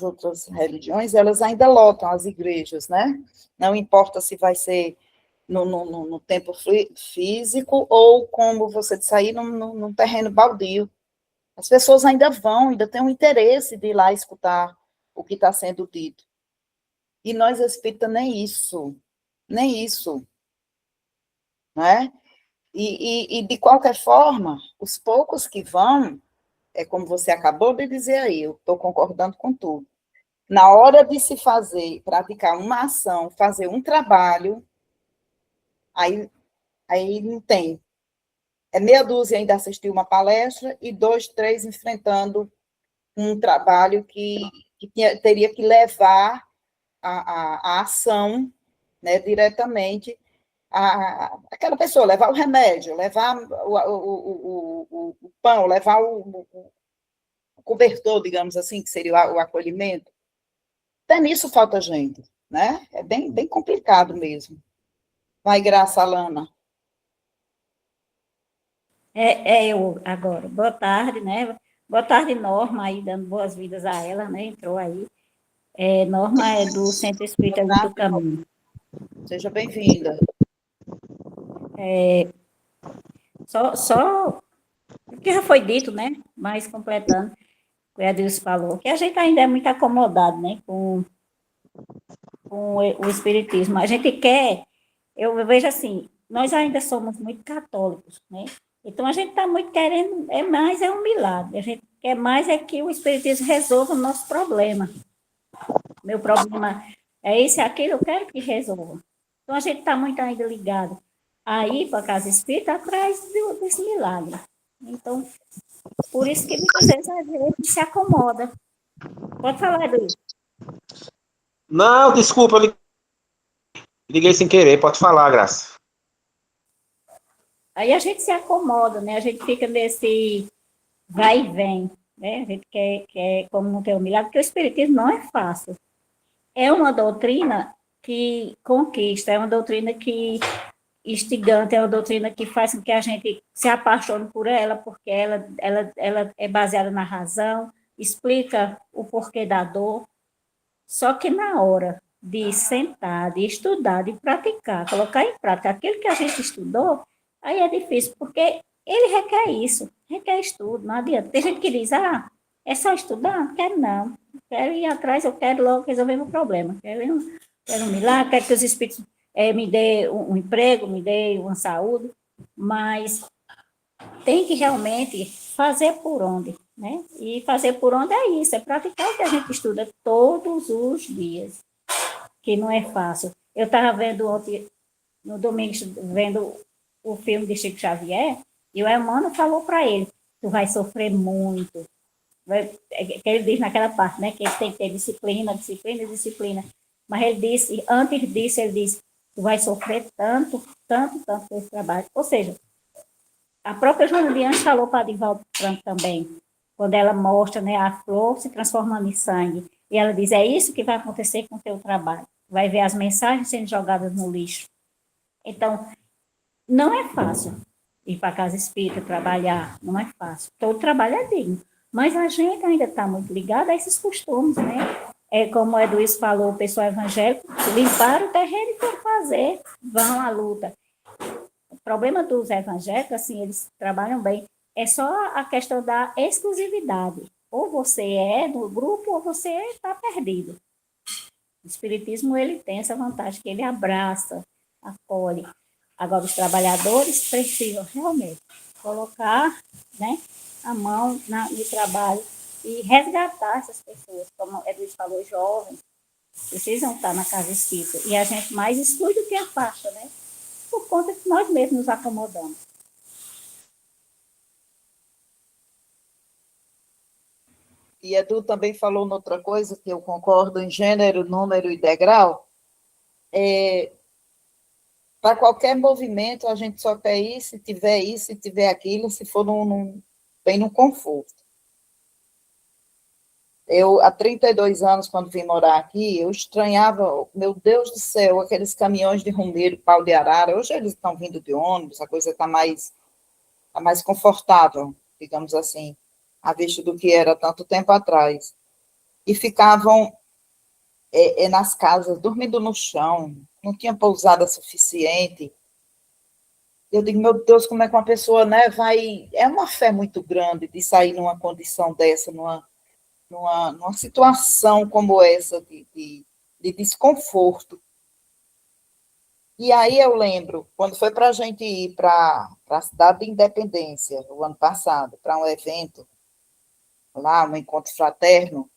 outras religiões, elas ainda lotam as igrejas, né? Não importa se vai ser no tempo físico ou, como você disse aí, num terreno baldio. As pessoas ainda vão, ainda têm um interesse de ir lá escutar o que está sendo dito. E nós espíritas, nem isso, né? E de qualquer forma, os poucos que vão, é como você acabou de dizer aí, eu estou concordando com tudo, na hora de se fazer, praticar uma ação, fazer um trabalho, aí não tem. É meia dúzia ainda assistir uma palestra e 2, 3 enfrentando um trabalho que teria que levar a ação, né, diretamente aquela pessoa, levar o remédio, levar o pão, levar o cobertor, digamos assim, que seria o acolhimento. Até nisso falta gente, né? É bem complicado mesmo. Vai, Graça, Alana. Eu agora. Boa tarde, né? Boa tarde, Norma, aí dando boas-vindas a ela, né? Entrou aí. Norma é do Centro Espírita Luz do Caminho. Seja bem-vinda. Só o que já foi dito, né? Mas completando, o que a Deus falou, que a gente ainda é muito acomodado, né? Com o Espiritismo. A gente quer, eu vejo assim, nós ainda somos muito católicos, né? Então a gente está muito querendo, é um milagre. A gente quer mais é que o Espiritismo resolva o nosso problema. Meu problema é esse, aquele, eu quero que resolva. Então a gente está muito ainda ligado aí para a casa espírita atrás desse milagre. Então, por isso que muitas vezes a gente se acomoda. Pode falar, Luiz. Não, desculpa, eu liguei sem querer, pode falar, Graça. Aí a gente se acomoda, né? A gente fica nesse vai e vem, né? A gente quer como não tem um milagre, porque o Espiritismo não é fácil. É uma doutrina que conquista, é uma doutrina que instigante, é uma doutrina que faz com que a gente se apaixone por ela, porque ela é baseada na razão, explica o porquê da dor. Só que na hora de sentar, de estudar, de praticar, colocar em prática aquilo que a gente estudou, aí é difícil, porque ele requer isso, requer estudo, não adianta. Tem gente que diz, é só estudar? Não quero não, quero ir atrás, eu quero logo resolver meu problema, quero um milagre, quero que os espíritos me dê um emprego, me dê uma saúde, mas tem que realmente fazer por onde, né? E fazer por onde é isso, é praticar o que a gente estuda todos os dias, que não é fácil. Eu estava vendo ontem, no domingo, vendo o filme de Chico Xavier, e o Emmanuel falou para ele, tu vai sofrer muito. Que ele diz naquela parte, né? Que ele tem que ter disciplina, disciplina, disciplina. Mas ele disse, antes disso, ele disse, tu vai sofrer tanto, tanto, tanto com esse trabalho. Ou seja, a própria Joana de Anjos falou para Divaldo Franco também, quando ela mostra, né, a flor se transformando em sangue. E ela diz, é isso que vai acontecer com o teu trabalho. Vai ver as mensagens sendo jogadas no lixo. Então, não é fácil ir para a casa espírita, trabalhar, não é fácil. Todo trabalho é digno. Mas a gente ainda está muito ligado a esses costumes, né? Como o Eduísio falou, o pessoal evangélico, limpar o terreno e for fazer, vão à luta. O problema dos evangélicos, assim, eles trabalham bem, é só a questão da exclusividade. Ou você é do grupo, ou você está perdido. O Espiritismo, ele tem essa vantagem, que ele abraça, acolhe. Agora, os trabalhadores precisam realmente colocar, né, a mão no trabalho e resgatar essas pessoas, como o Edwin falou, jovens, precisam estar na casa espírita. E a gente mais exclui do que afasta, né? Por conta que nós mesmos nos acomodamos. E Edu também falou noutra coisa que eu concordo em gênero, número e degrau. Para qualquer movimento, a gente só quer isso, se tiver aquilo, se for bem no conforto. Eu, há 32 anos, quando vim morar aqui, eu estranhava, meu Deus do céu, aqueles caminhões de rumbeiro, pau de arara. Hoje eles estão vindo de ônibus, a coisa está mais confortável, digamos assim, à vista do que era tanto tempo atrás. E ficavam nas casas, dormindo no chão, não tinha pousada suficiente. Eu digo, meu Deus, como é que uma pessoa, né, vai... É uma fé muito grande de sair numa condição dessa, numa situação como essa de desconforto. E aí eu lembro, quando foi para a gente ir para a cidade de Independência, o ano passado, para um evento lá, um encontro fraterno,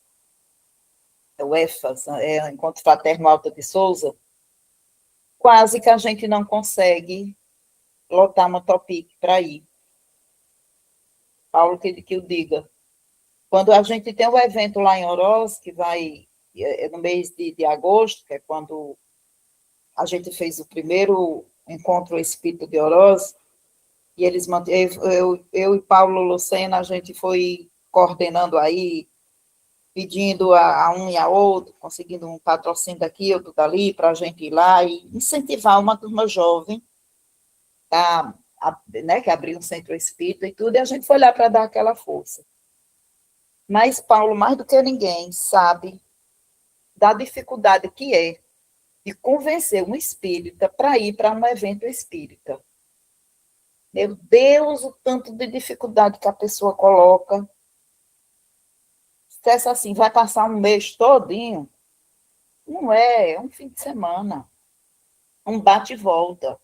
o EFAS, Encontro Fraterno Alta de Souza, quase que a gente não consegue lotar uma Topic para ir. Paulo que o diga. Quando a gente tem um evento lá em Oroz, que vai no mês de agosto, que é quando a gente fez o primeiro encontro espírita de Oroz, e eles eu e Paulo Lucena, a gente foi coordenando aí, pedindo a um e a outro, conseguindo um patrocínio daqui, outro dali, para a gente ir lá e incentivar uma turma jovem, né, que abriu um centro espírita e tudo, e a gente foi lá para dar aquela força. Mas Paulo, mais do que ninguém, sabe da dificuldade que é de convencer um espírita para ir para um evento espírita. Meu Deus, o tanto de dificuldade que a pessoa coloca. Se essa assim, vai passar um mês todinho, não é um fim de semana, um bate e volta.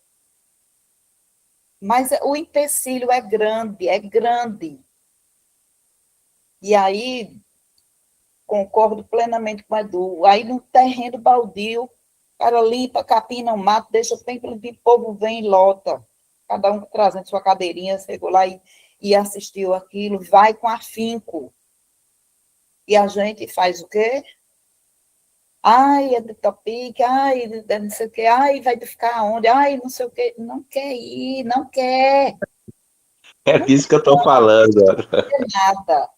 Mas o empecilho é grande, é grande. E aí, concordo plenamente com a Edu, aí no terreno baldio, o cara limpa, capina o mato, deixa bem limpinho, o povo vem e lota. Cada um trazendo sua cadeirinha, chegou lá e assistiu aquilo, vai com afinco. E a gente faz o quê? Ai, é de Topic, ai, é não sei o quê, ai, vai ficar onde? Ai, não sei o quê. Não quer ir, não quer. É disso que eu estou falando. Não quer nada.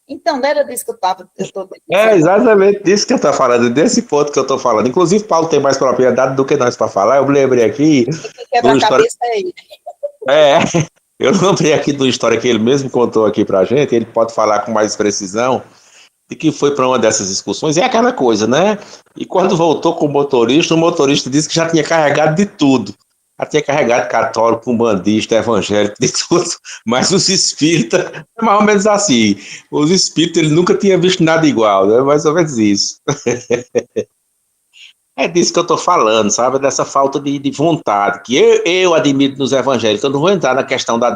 Então, não era disso que eu estou dizendo. É exatamente disso que eu estou falando, desse ponto que eu estou falando. Inclusive, Paulo tem mais propriedade do que nós para falar. Eu me lembrei aqui. Quebra a cabeça aí. Eu lembrei aqui de uma história que ele mesmo contou aqui para a gente. Ele pode falar com mais precisão de que foi para uma dessas excursões. É aquela coisa, né? E quando voltou com o motorista disse que já tinha carregado de tudo. Já tinha carregado católico, umbandista, evangélico, de tudo. Mas os espíritas, é mais ou menos assim. Os espíritas, ele nunca tinha visto nada igual, né? Mais ou menos isso. É disso que eu estou falando, sabe? Dessa falta de vontade, que eu admiro nos evangélicos. Eu não vou entrar na questão da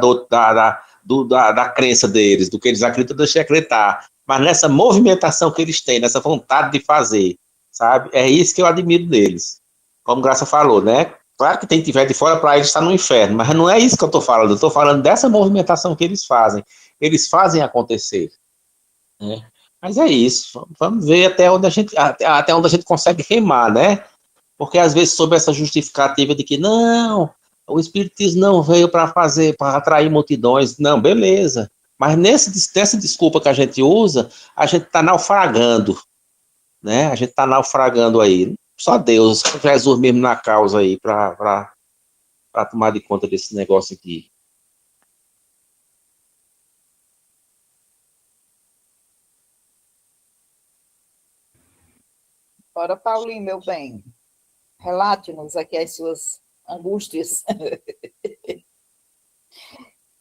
crença deles, do que eles acreditam, deixa eu acreditar. Mas nessa movimentação que eles têm, nessa vontade de fazer, sabe? É isso que eu admiro deles. Como Graça falou, né? Claro que quem estiver de fora para eles está no inferno, mas não é isso que eu estou falando. Eu estou falando dessa movimentação que eles fazem. Eles fazem acontecer, né? Mas é isso. Vamos ver até onde a gente consegue remar, né? Porque às vezes sob essa justificativa de que não, o espiritismo não veio para atrair multidões. Não, beleza. Mas nessa desculpa que a gente usa, a gente está naufragando, né? A gente está naufragando aí. Só Deus, Jesus mesmo na causa aí, para tomar de conta desse negócio aqui. Ora, Paulinho, meu bem, relate-nos aqui as suas angústias.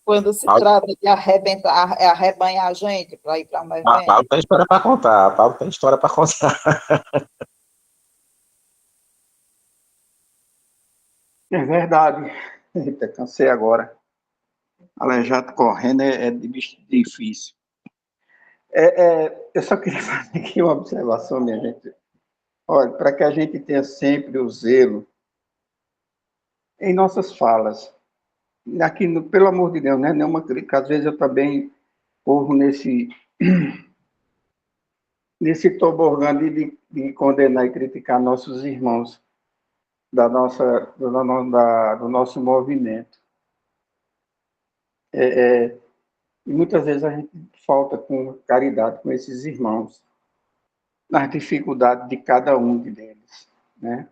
Quando se trata de arrebanhar a gente para ir para um evento. Paulo tem história para contar. Paulo tem história para contar. É verdade. Eita, cansei agora. Aleijado correndo é difícil. Eu só queria fazer aqui uma observação, minha gente. Olha, para que a gente tenha sempre o zelo em nossas falas. Aqui, pelo amor de Deus, né? Nenhuma crítica. Às vezes eu também corro nesse tobogã de condenar e criticar nossos irmãos do nosso movimento. E muitas vezes a gente falta com caridade com esses irmãos, nas dificuldades de cada um deles, né?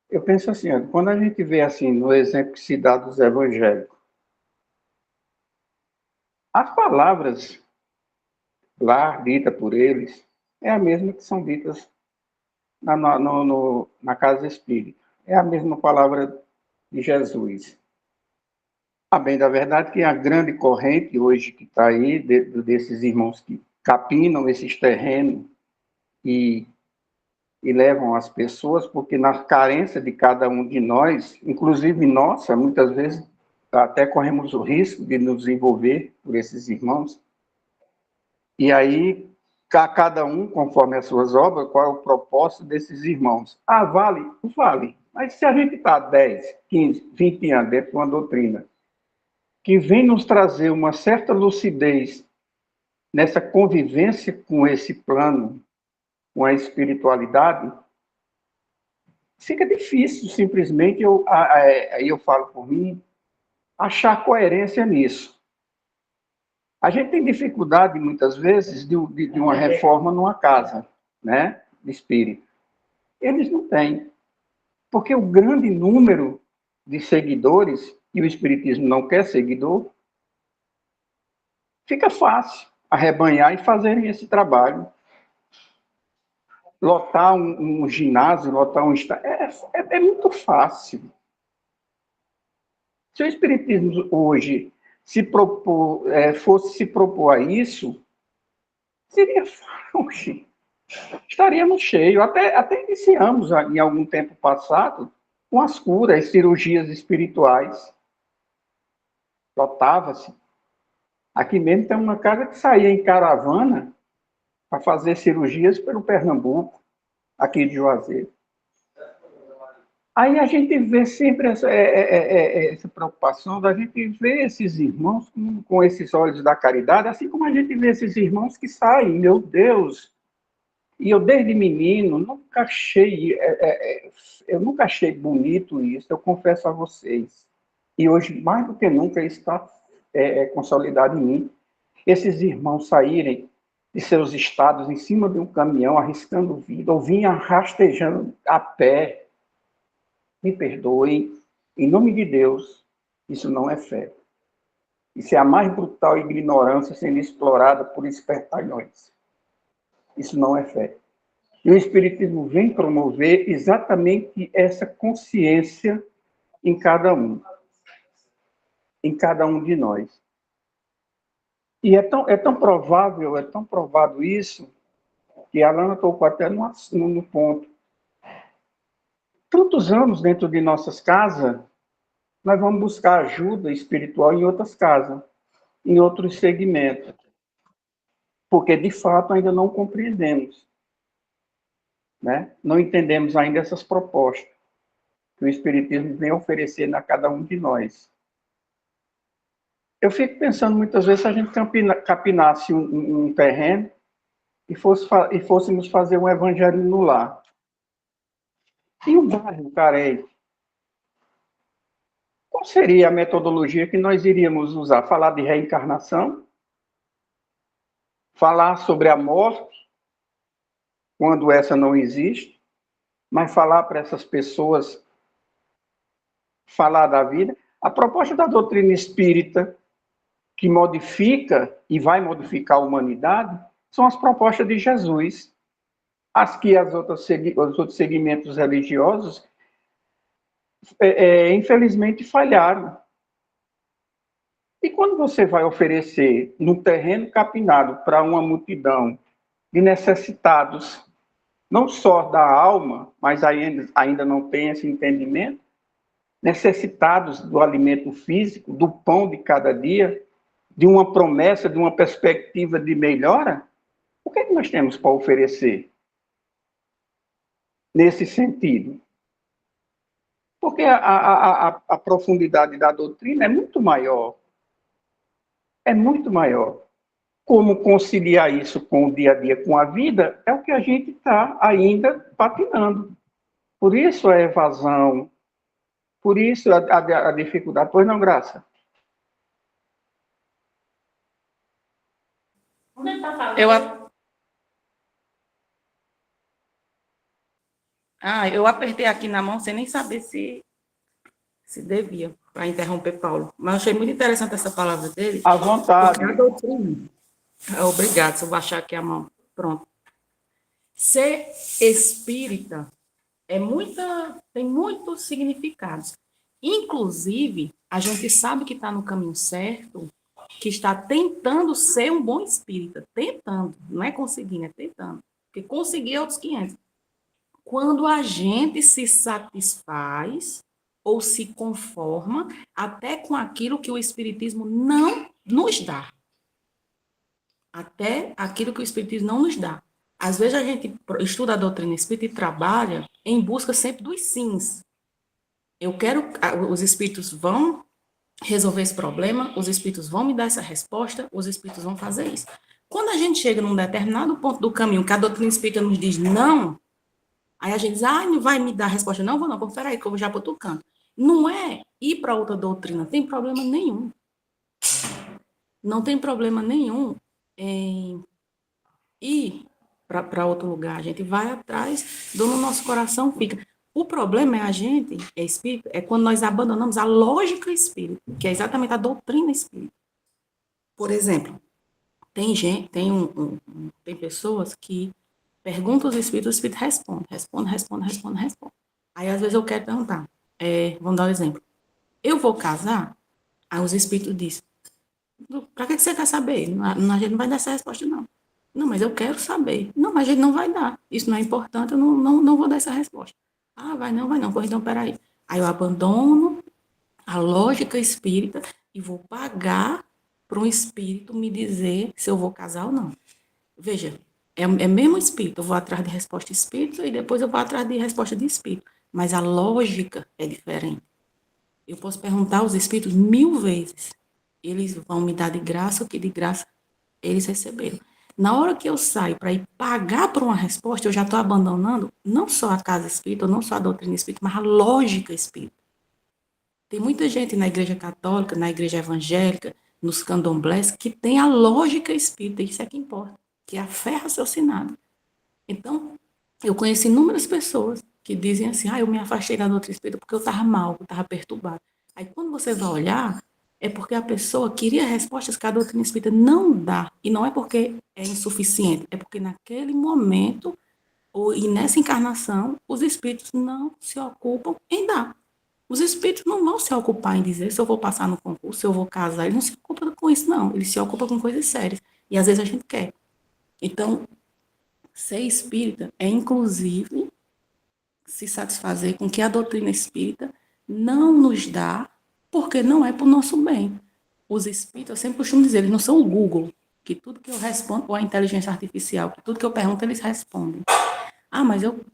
Eu penso assim, quando a gente vê assim, no exemplo que se dá dos evangélicos, as palavras lá ditas por eles é a mesma que são ditas na casa espírita. É a mesma palavra de Jesus. A bem da verdade que a grande corrente hoje que está aí, desses irmãos que capinam esses terrenos e levam as pessoas, porque na carência de cada um de nós, inclusive nossa, muitas vezes até corremos o risco de nos envolver por esses irmãos. E aí cada um, conforme as suas obras, qual é o propósito desses irmãos. Ah, vale? Vale. Mas se a gente está 10, 15, 20 anos dentro de uma doutrina que vem nos trazer uma certa lucidez nessa convivência com esse plano, com a espiritualidade, fica difícil simplesmente, aí eu falo por mim, achar coerência nisso. A gente tem dificuldade, muitas vezes, de uma reforma numa casa, né, de espírito. Eles não têm. Porque o grande número de seguidores, e o espiritismo não quer seguidor, fica fácil arrebanhar e fazerem esse trabalho. Lotar um ginásio, lotar um estádio, é muito fácil. Se o espiritismo hoje fosse se propor a isso, seria fácil. Estaríamos cheios. Até iniciamos, em algum tempo passado, com as curas, cirurgias espirituais. Lotava-se. Aqui mesmo tem uma casa que saía em caravana para fazer cirurgias pelo Pernambuco, aqui de Juazeiro. Aí a gente vê sempre essa preocupação da gente ver esses irmãos com esses olhos da caridade, assim como a gente vê esses irmãos que saem, meu Deus. E eu, desde menino, eu nunca achei bonito isso, eu confesso a vocês. E hoje, mais do que nunca, isso está consolidado em mim. Esses irmãos saírem de seus estados em cima de um caminhão, arriscando vida, ou vinham rastejando a pé. Me perdoem, em nome de Deus, isso não é fé. Isso é a mais brutal ignorância sendo explorada por espertalhões. Isso não é fé. E o Espiritismo vem promover exatamente essa consciência em cada um de nós. E é tão provado isso, que a Alana tocou até no ponto. Tantos anos dentro de nossas casas, nós vamos buscar ajuda espiritual em outras casas, em outros segmentos, porque, de fato, ainda não compreendemos, né? Não entendemos ainda essas propostas que o Espiritismo vem oferecer a cada um de nós. Eu fico pensando, muitas vezes, se a gente capinasse um terreno e fôssemos fazer um evangelho no lar. E o bairro carente? Qual seria a metodologia que nós iríamos usar? Falar de reencarnação? Falar sobre a morte, quando essa não existe? Mas falar para essas pessoas, falar da vida? A proposta da doutrina espírita, que modifica e vai modificar a humanidade, são as propostas de Jesus. As que os outros segmentos religiosos, infelizmente, falharam. E quando você vai oferecer num terreno capinado para uma multidão de necessitados, não só da alma, mas ainda não tem esse entendimento, necessitados do alimento físico, do pão de cada dia, de uma promessa, de uma perspectiva de melhora, o que é que nós temos para oferecer nesse sentido? Porque a profundidade da doutrina é muito maior. É muito maior. Como conciliar isso com o dia a dia, com a vida, é o que a gente está ainda patinando. Por isso a evasão, por isso a dificuldade. Pois não, Graça? Eu apertei aqui na mão sem nem saber se devia, para interromper Paulo. Mas eu achei muito interessante essa palavra dele. À vontade. A doutrina. Obrigado, se eu baixar aqui a mão. Pronto. Ser espírita tem muitos significados. Inclusive, a gente sabe que está no caminho certo, que está tentando ser um bom espírita. Tentando, não é conseguindo, é tentando. Porque conseguir é outros 500. Quando a gente se satisfaz ou se conforma até com aquilo que o Espiritismo não nos dá. até aquilo que o Espiritismo não nos dá. Às vezes a gente estuda a doutrina espírita e trabalha em busca sempre dos sims. Eu quero, os espíritos vão resolver esse problema, os espíritos vão me dar essa resposta, os espíritos vão fazer isso. Quando a gente chega num determinado ponto do caminho que a doutrina espírita nos diz não, aí a gente diz, não vai me dar a resposta, não vou não, peraí, que eu vou já para outro canto. Não é ir para outra doutrina, não tem problema nenhum. Não tem problema nenhum em ir para outro lugar. A gente vai atrás do nosso coração fica. O problema é a gente, é espírito, é quando nós abandonamos a lógica espírita, que é exatamente a doutrina espírita. Por exemplo, tem gente, tem pessoas que perguntam aos espíritos, o espírito responde. Aí, às vezes, eu quero perguntar, vamos dar um exemplo. Eu vou casar? Aí os espíritos dizem, para que você quer saber? A gente não vai dar essa resposta, não. Não, mas eu quero saber. Não, mas a gente não vai dar. Isso não é importante, eu não vou dar essa resposta. Vai não. Pois então, peraí. Aí eu abandono a lógica espírita e vou pagar para um espírito me dizer se eu vou casar ou não. Veja, é mesmo espírito. Eu vou atrás de resposta espírita e depois eu vou atrás de resposta de espírito. Mas a lógica é diferente. Eu posso perguntar aos espíritos 1000 vezes. Eles vão me dar de graça o que de graça eles receberam. Na hora que eu saio para ir pagar por uma resposta, eu já estou abandonando não só a casa espírita, não só a doutrina espírita, mas a lógica espírita. Tem muita gente na igreja católica, na igreja evangélica, nos candomblés, que tem a lógica espírita, isso é que importa, que é a fé raciocinada. Então, eu conheci inúmeras pessoas que dizem assim, eu me afastei da doutrina espírita porque eu estava mal, eu estava perturbado. Aí, quando você vai olhar, é porque a pessoa queria respostas que a doutrina espírita não dá. E não é porque é insuficiente, é porque naquele momento, e nessa encarnação, os espíritos não se ocupam em dar. Os espíritos não vão se ocupar em dizer se eu vou passar no concurso, se eu vou casar. Eles não se ocupam com isso, não. Eles se ocupam com coisas sérias. E às vezes a gente quer. Então, ser espírita é, inclusive, se satisfazer com que a doutrina espírita não nos dá, porque não é para o nosso bem. Os espíritos, eu sempre costumo dizer, eles não são o Google, que tudo que eu respondo, ou a inteligência artificial, que tudo que eu pergunto, eles respondem. Mas eu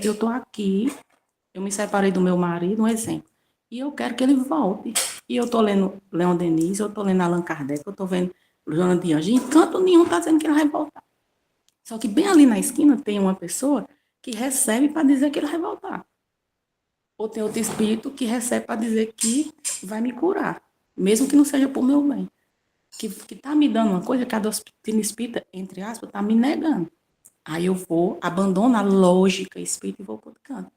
estou aqui, eu me separei do meu marido, um exemplo, e eu quero que ele volte. E eu estou lendo Leon Denis, eu estou lendo Allan Kardec, eu estou vendo Joana de Anjos, em canto nenhum está dizendo que ele vai voltar. Só que bem ali na esquina tem uma pessoa que recebe para dizer que ele vai voltar. Ou tem outro espírito que recebe para dizer que vai me curar, mesmo que não seja por meu bem. Que está me dando uma coisa que a doutrina espírita, entre aspas, está me negando. Aí eu abandono a lógica espírita e vou para outro canto.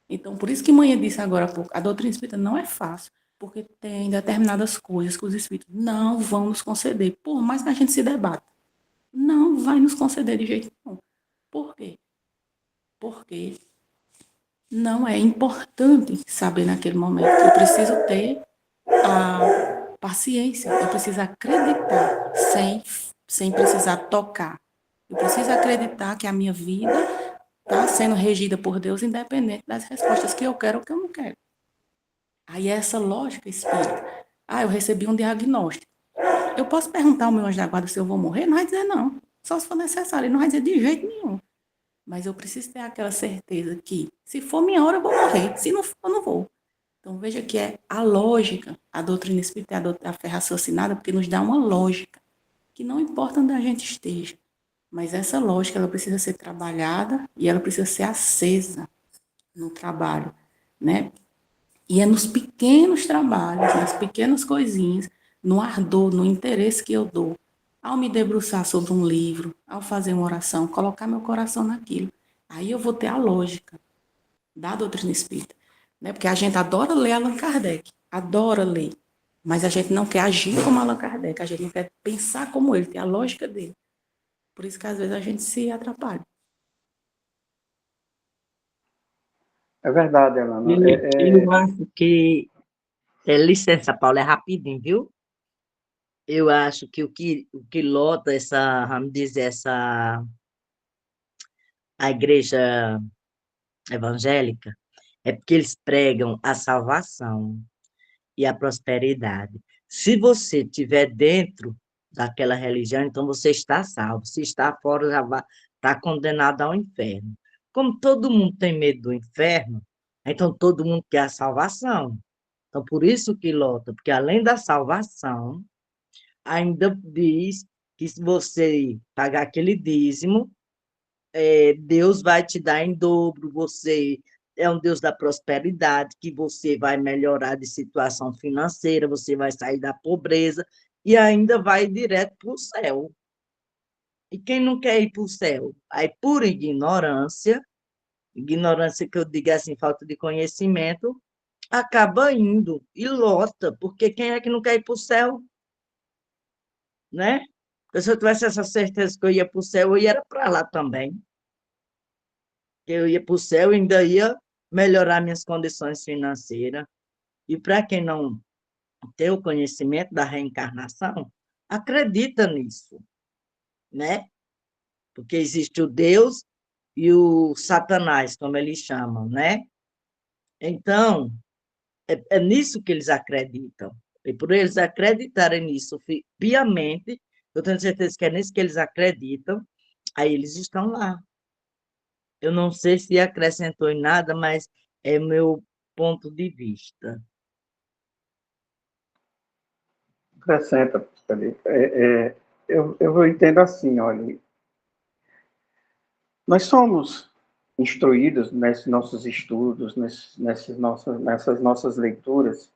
Então, por isso que manhã disse agora há pouco, a doutrina espírita não é fácil, porque tem determinadas coisas que os espíritos não vão nos conceder, por mais que a gente se debata. Não vai nos conceder de jeito nenhum. Por quê? Porque não é importante saber naquele momento. Eu preciso ter a paciência, eu preciso acreditar sem precisar tocar. Eu preciso acreditar que a minha vida está sendo regida por Deus, independente das respostas que eu quero ou que eu não quero. Aí é essa lógica espírita. Eu recebi um diagnóstico. Eu posso perguntar ao meu anjo da guarda se eu vou morrer? Não vai dizer não. Só se for necessário. Ele não vai dizer de jeito nenhum. Mas eu preciso ter aquela certeza que, se for minha hora, eu vou morrer. Se não for, eu não vou. Então, veja que é a lógica, a doutrina espírita, a fé raciocinada, porque nos dá uma lógica, que não importa onde a gente esteja. Mas essa lógica, ela precisa ser trabalhada e ela precisa ser acesa no trabalho, né? E é nos pequenos trabalhos, nas pequenas coisinhas, no ardor, no interesse que eu dou, ao me debruçar sobre um livro, ao fazer uma oração, colocar meu coração naquilo. Aí eu vou ter a lógica da doutrina espírita, né? Porque a gente adora ler Allan Kardec, adora ler, mas a gente não quer agir como Allan Kardec, a gente não quer pensar como ele, ter a lógica dele. Por isso que às vezes a gente se atrapalha. É verdade, Elana. Eu acho que... licença, Paula, é rapidinho, viu? Eu acho que o que lota essa, vamos dizer, a igreja evangélica é porque eles pregam a salvação e a prosperidade. Se você estiver dentro daquela religião, então você está salvo. Se está fora, já está condenado ao inferno. Como todo mundo tem medo do inferno, então todo mundo quer a salvação. Então, por isso que lota, porque além da salvação, ainda diz que se você pagar aquele dízimo, Deus vai te dar em dobro, você é um Deus da prosperidade, que você vai melhorar de situação financeira, você vai sair da pobreza e ainda vai direto para o céu. E quem não quer ir para o céu? Aí, por ignorância que eu digo assim, falta de conhecimento, acaba indo e lota, porque quem é que não quer ir para o céu? Né? Se eu tivesse essa certeza que eu ia para o céu, eu ia para lá também. Eu ia para o céu e ainda ia melhorar minhas condições financeiras. E para quem não tem o conhecimento da reencarnação, acredita nisso, né? Porque existe o Deus e o Satanás, como eles chamam, né? Então, é nisso que eles acreditam. E por eles acreditarem nisso piamente, eu tenho certeza que é nisso que eles acreditam, aí eles estão lá. Eu não sei se acrescentou em nada, mas é meu ponto de vista. Acrescenta, Pastor. Eu entendo assim, olha, nós somos instruídos nesses nossos estudos, nessas nossas leituras,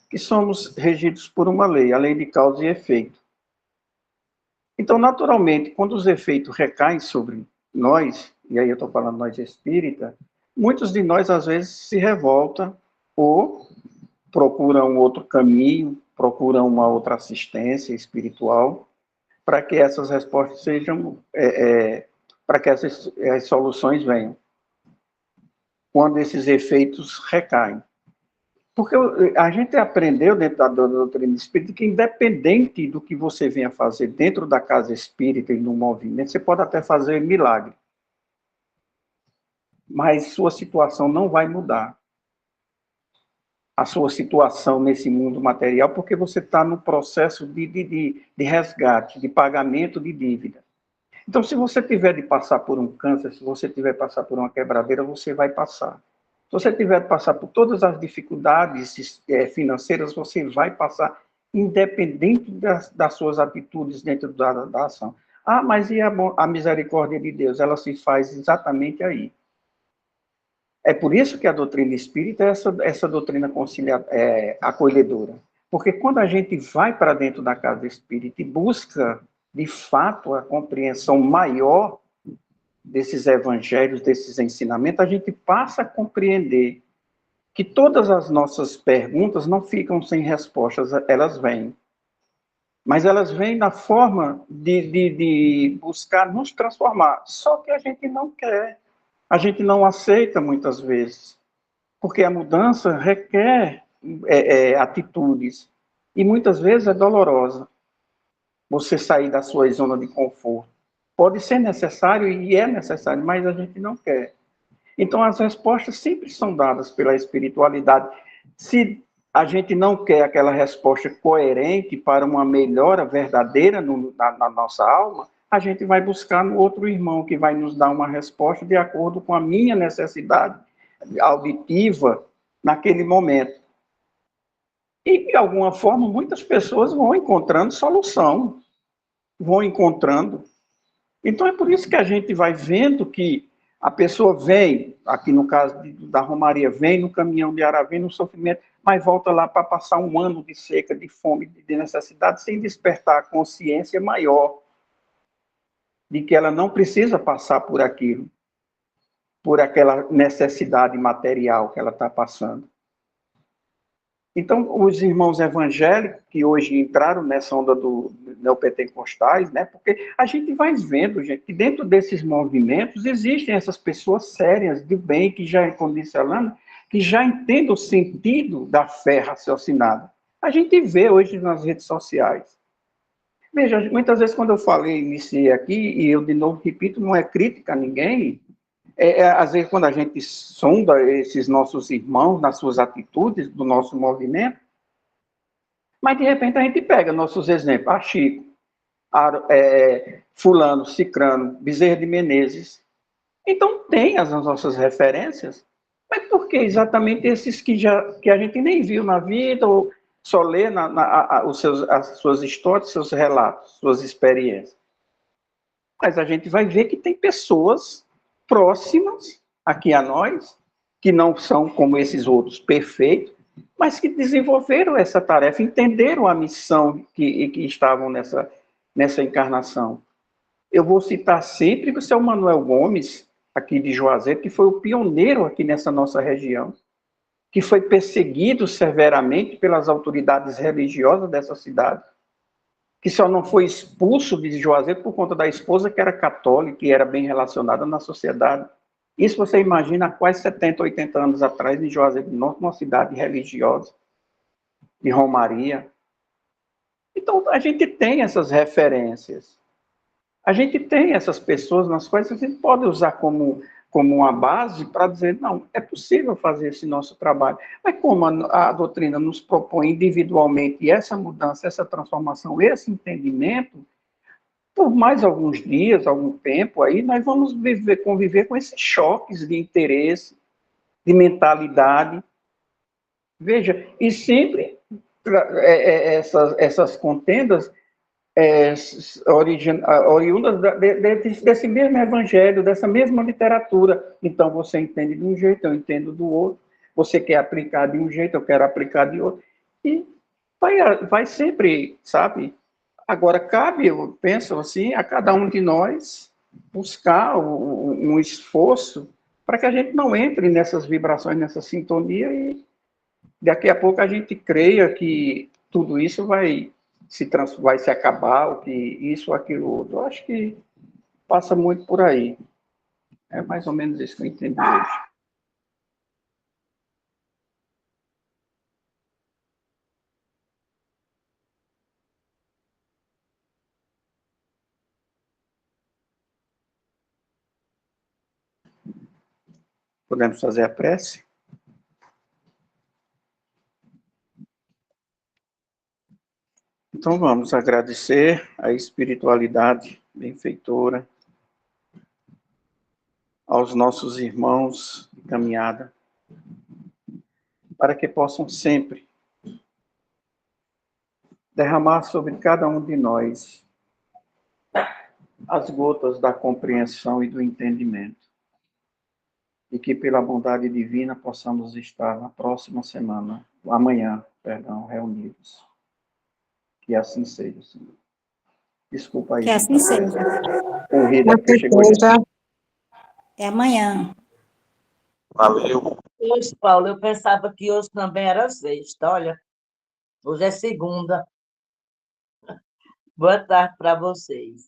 que somos regidos por uma lei, a lei de causa e efeito. Então, naturalmente, quando os efeitos recaem sobre nós, e aí eu estou falando nós espírita, muitos de nós, às vezes, se revoltam ou procuram outro caminho, procuram uma outra assistência espiritual, para que essas respostas sejam, para que as soluções venham, quando esses efeitos recaem. Porque a gente aprendeu dentro da doutrina espírita que, independente do que você venha fazer dentro da casa espírita e no movimento, você pode até fazer milagre. Mas sua situação não vai mudar. A sua situação nesse mundo material, porque você está no processo de resgate, de pagamento de dívida. Então, se você tiver de passar por um câncer, se você tiver de passar por uma quebradeira, você vai passar. Se você tiver de passar por todas as dificuldades financeiras, você vai passar, independente das suas atitudes dentro da ação. Ah, mas e a misericórdia de Deus? Ela se faz exatamente aí. É por isso que a doutrina espírita é essa doutrina acolhedora. Porque quando a gente vai para dentro da casa espírita e busca, de fato, a compreensão maior desses evangelhos, desses ensinamentos, a gente passa a compreender que todas as nossas perguntas não ficam sem respostas, elas vêm. Mas elas vêm na forma de buscar nos transformar. Só que a gente não quer. A gente não aceita muitas vezes. Porque a mudança requer atitudes. E muitas vezes é dolorosa. Você sair da sua zona de conforto. Pode ser necessário e é necessário, mas a gente não quer. Então, as respostas sempre são dadas pela espiritualidade. Se a gente não quer aquela resposta coerente para uma melhora verdadeira na nossa alma, a gente vai buscar no outro irmão que vai nos dar uma resposta de acordo com a minha necessidade auditiva naquele momento. E, de alguma forma, muitas pessoas vão encontrando solução, vão encontrando. Então, é por isso que a gente vai vendo que a pessoa vem, aqui no caso da Romaria, vem no caminhão de Ará, vem no sofrimento, mas volta lá para passar um ano de seca, de fome, de necessidade, sem despertar a consciência maior de que ela não precisa passar por aquilo, por aquela necessidade material que ela está passando. Então, os irmãos evangélicos que hoje entraram nessa onda do neopentecostais, né? Porque a gente vai vendo, gente, que dentro desses movimentos existem essas pessoas sérias, de bem, que já, como disse a Alana, que já entendem o sentido da fé raciocinada. A gente vê hoje nas redes sociais. Veja, muitas vezes quando eu iniciei aqui, e eu de novo repito, não é crítica a ninguém, às vezes, quando a gente sonda esses nossos irmãos nas suas atitudes, do nosso movimento, mas, de repente, a gente pega nossos exemplos. Ah, Chico, Fulano, Cicrano, Bezerra de Menezes. Então, tem as nossas referências, mas por que exatamente esses que a gente nem viu na vida, ou só lê as suas histórias, seus relatos, suas experiências? Mas a gente vai ver que tem pessoas próximas aqui a nós, que não são como esses outros perfeitos, mas que desenvolveram essa tarefa, entenderam a missão que estavam nessa encarnação. Eu vou citar sempre o seu Manuel Gomes, aqui de Juazeiro, que foi o pioneiro aqui nessa nossa região, que foi perseguido severamente pelas autoridades religiosas dessa cidade, que só não foi expulso de Juazeiro por conta da esposa, que era católica e era bem relacionada na sociedade. Isso você imagina há quase 70, 80 anos atrás, em Juazeiro do Norte, uma cidade religiosa, de Romaria. Então, a gente tem essas referências. A gente tem essas pessoas nas quais a gente pode usar como uma base para dizer, não, é possível fazer esse nosso trabalho. Mas como a doutrina nos propõe individualmente essa mudança, essa transformação, esse entendimento, por mais alguns dias, algum tempo aí, nós vamos conviver com esses choques de interesse, de mentalidade. Veja, e sempre essas contendas oriundas desse mesmo evangelho, dessa mesma literatura. Então, você entende de um jeito, eu entendo do outro. Você quer aplicar de um jeito, eu quero aplicar de outro. E vai sempre, sabe? Agora, cabe, eu penso assim, a cada um de nós buscar um esforço para que a gente não entre nessas vibrações, nessa sintonia, e daqui a pouco a gente creia que tudo isso vai se acabar, ou que isso ou aquilo outro. Eu acho que passa muito por aí. É mais ou menos isso que eu entendi hoje. Podemos fazer a prece? Então vamos agradecer a espiritualidade benfeitora, aos nossos irmãos de caminhada, para que possam sempre derramar sobre cada um de nós as gotas da compreensão e do entendimento, e que pela bondade divina possamos estar na próxima semana, amanhã, reunidos. Que assim seja, Senhor. Desculpa aí. Que assim seja. Corrida que chegou. Até amanhã. Valeu. Hoje, Paulo, eu pensava que hoje também era sexta. Olha, hoje é segunda. Boa tarde para vocês.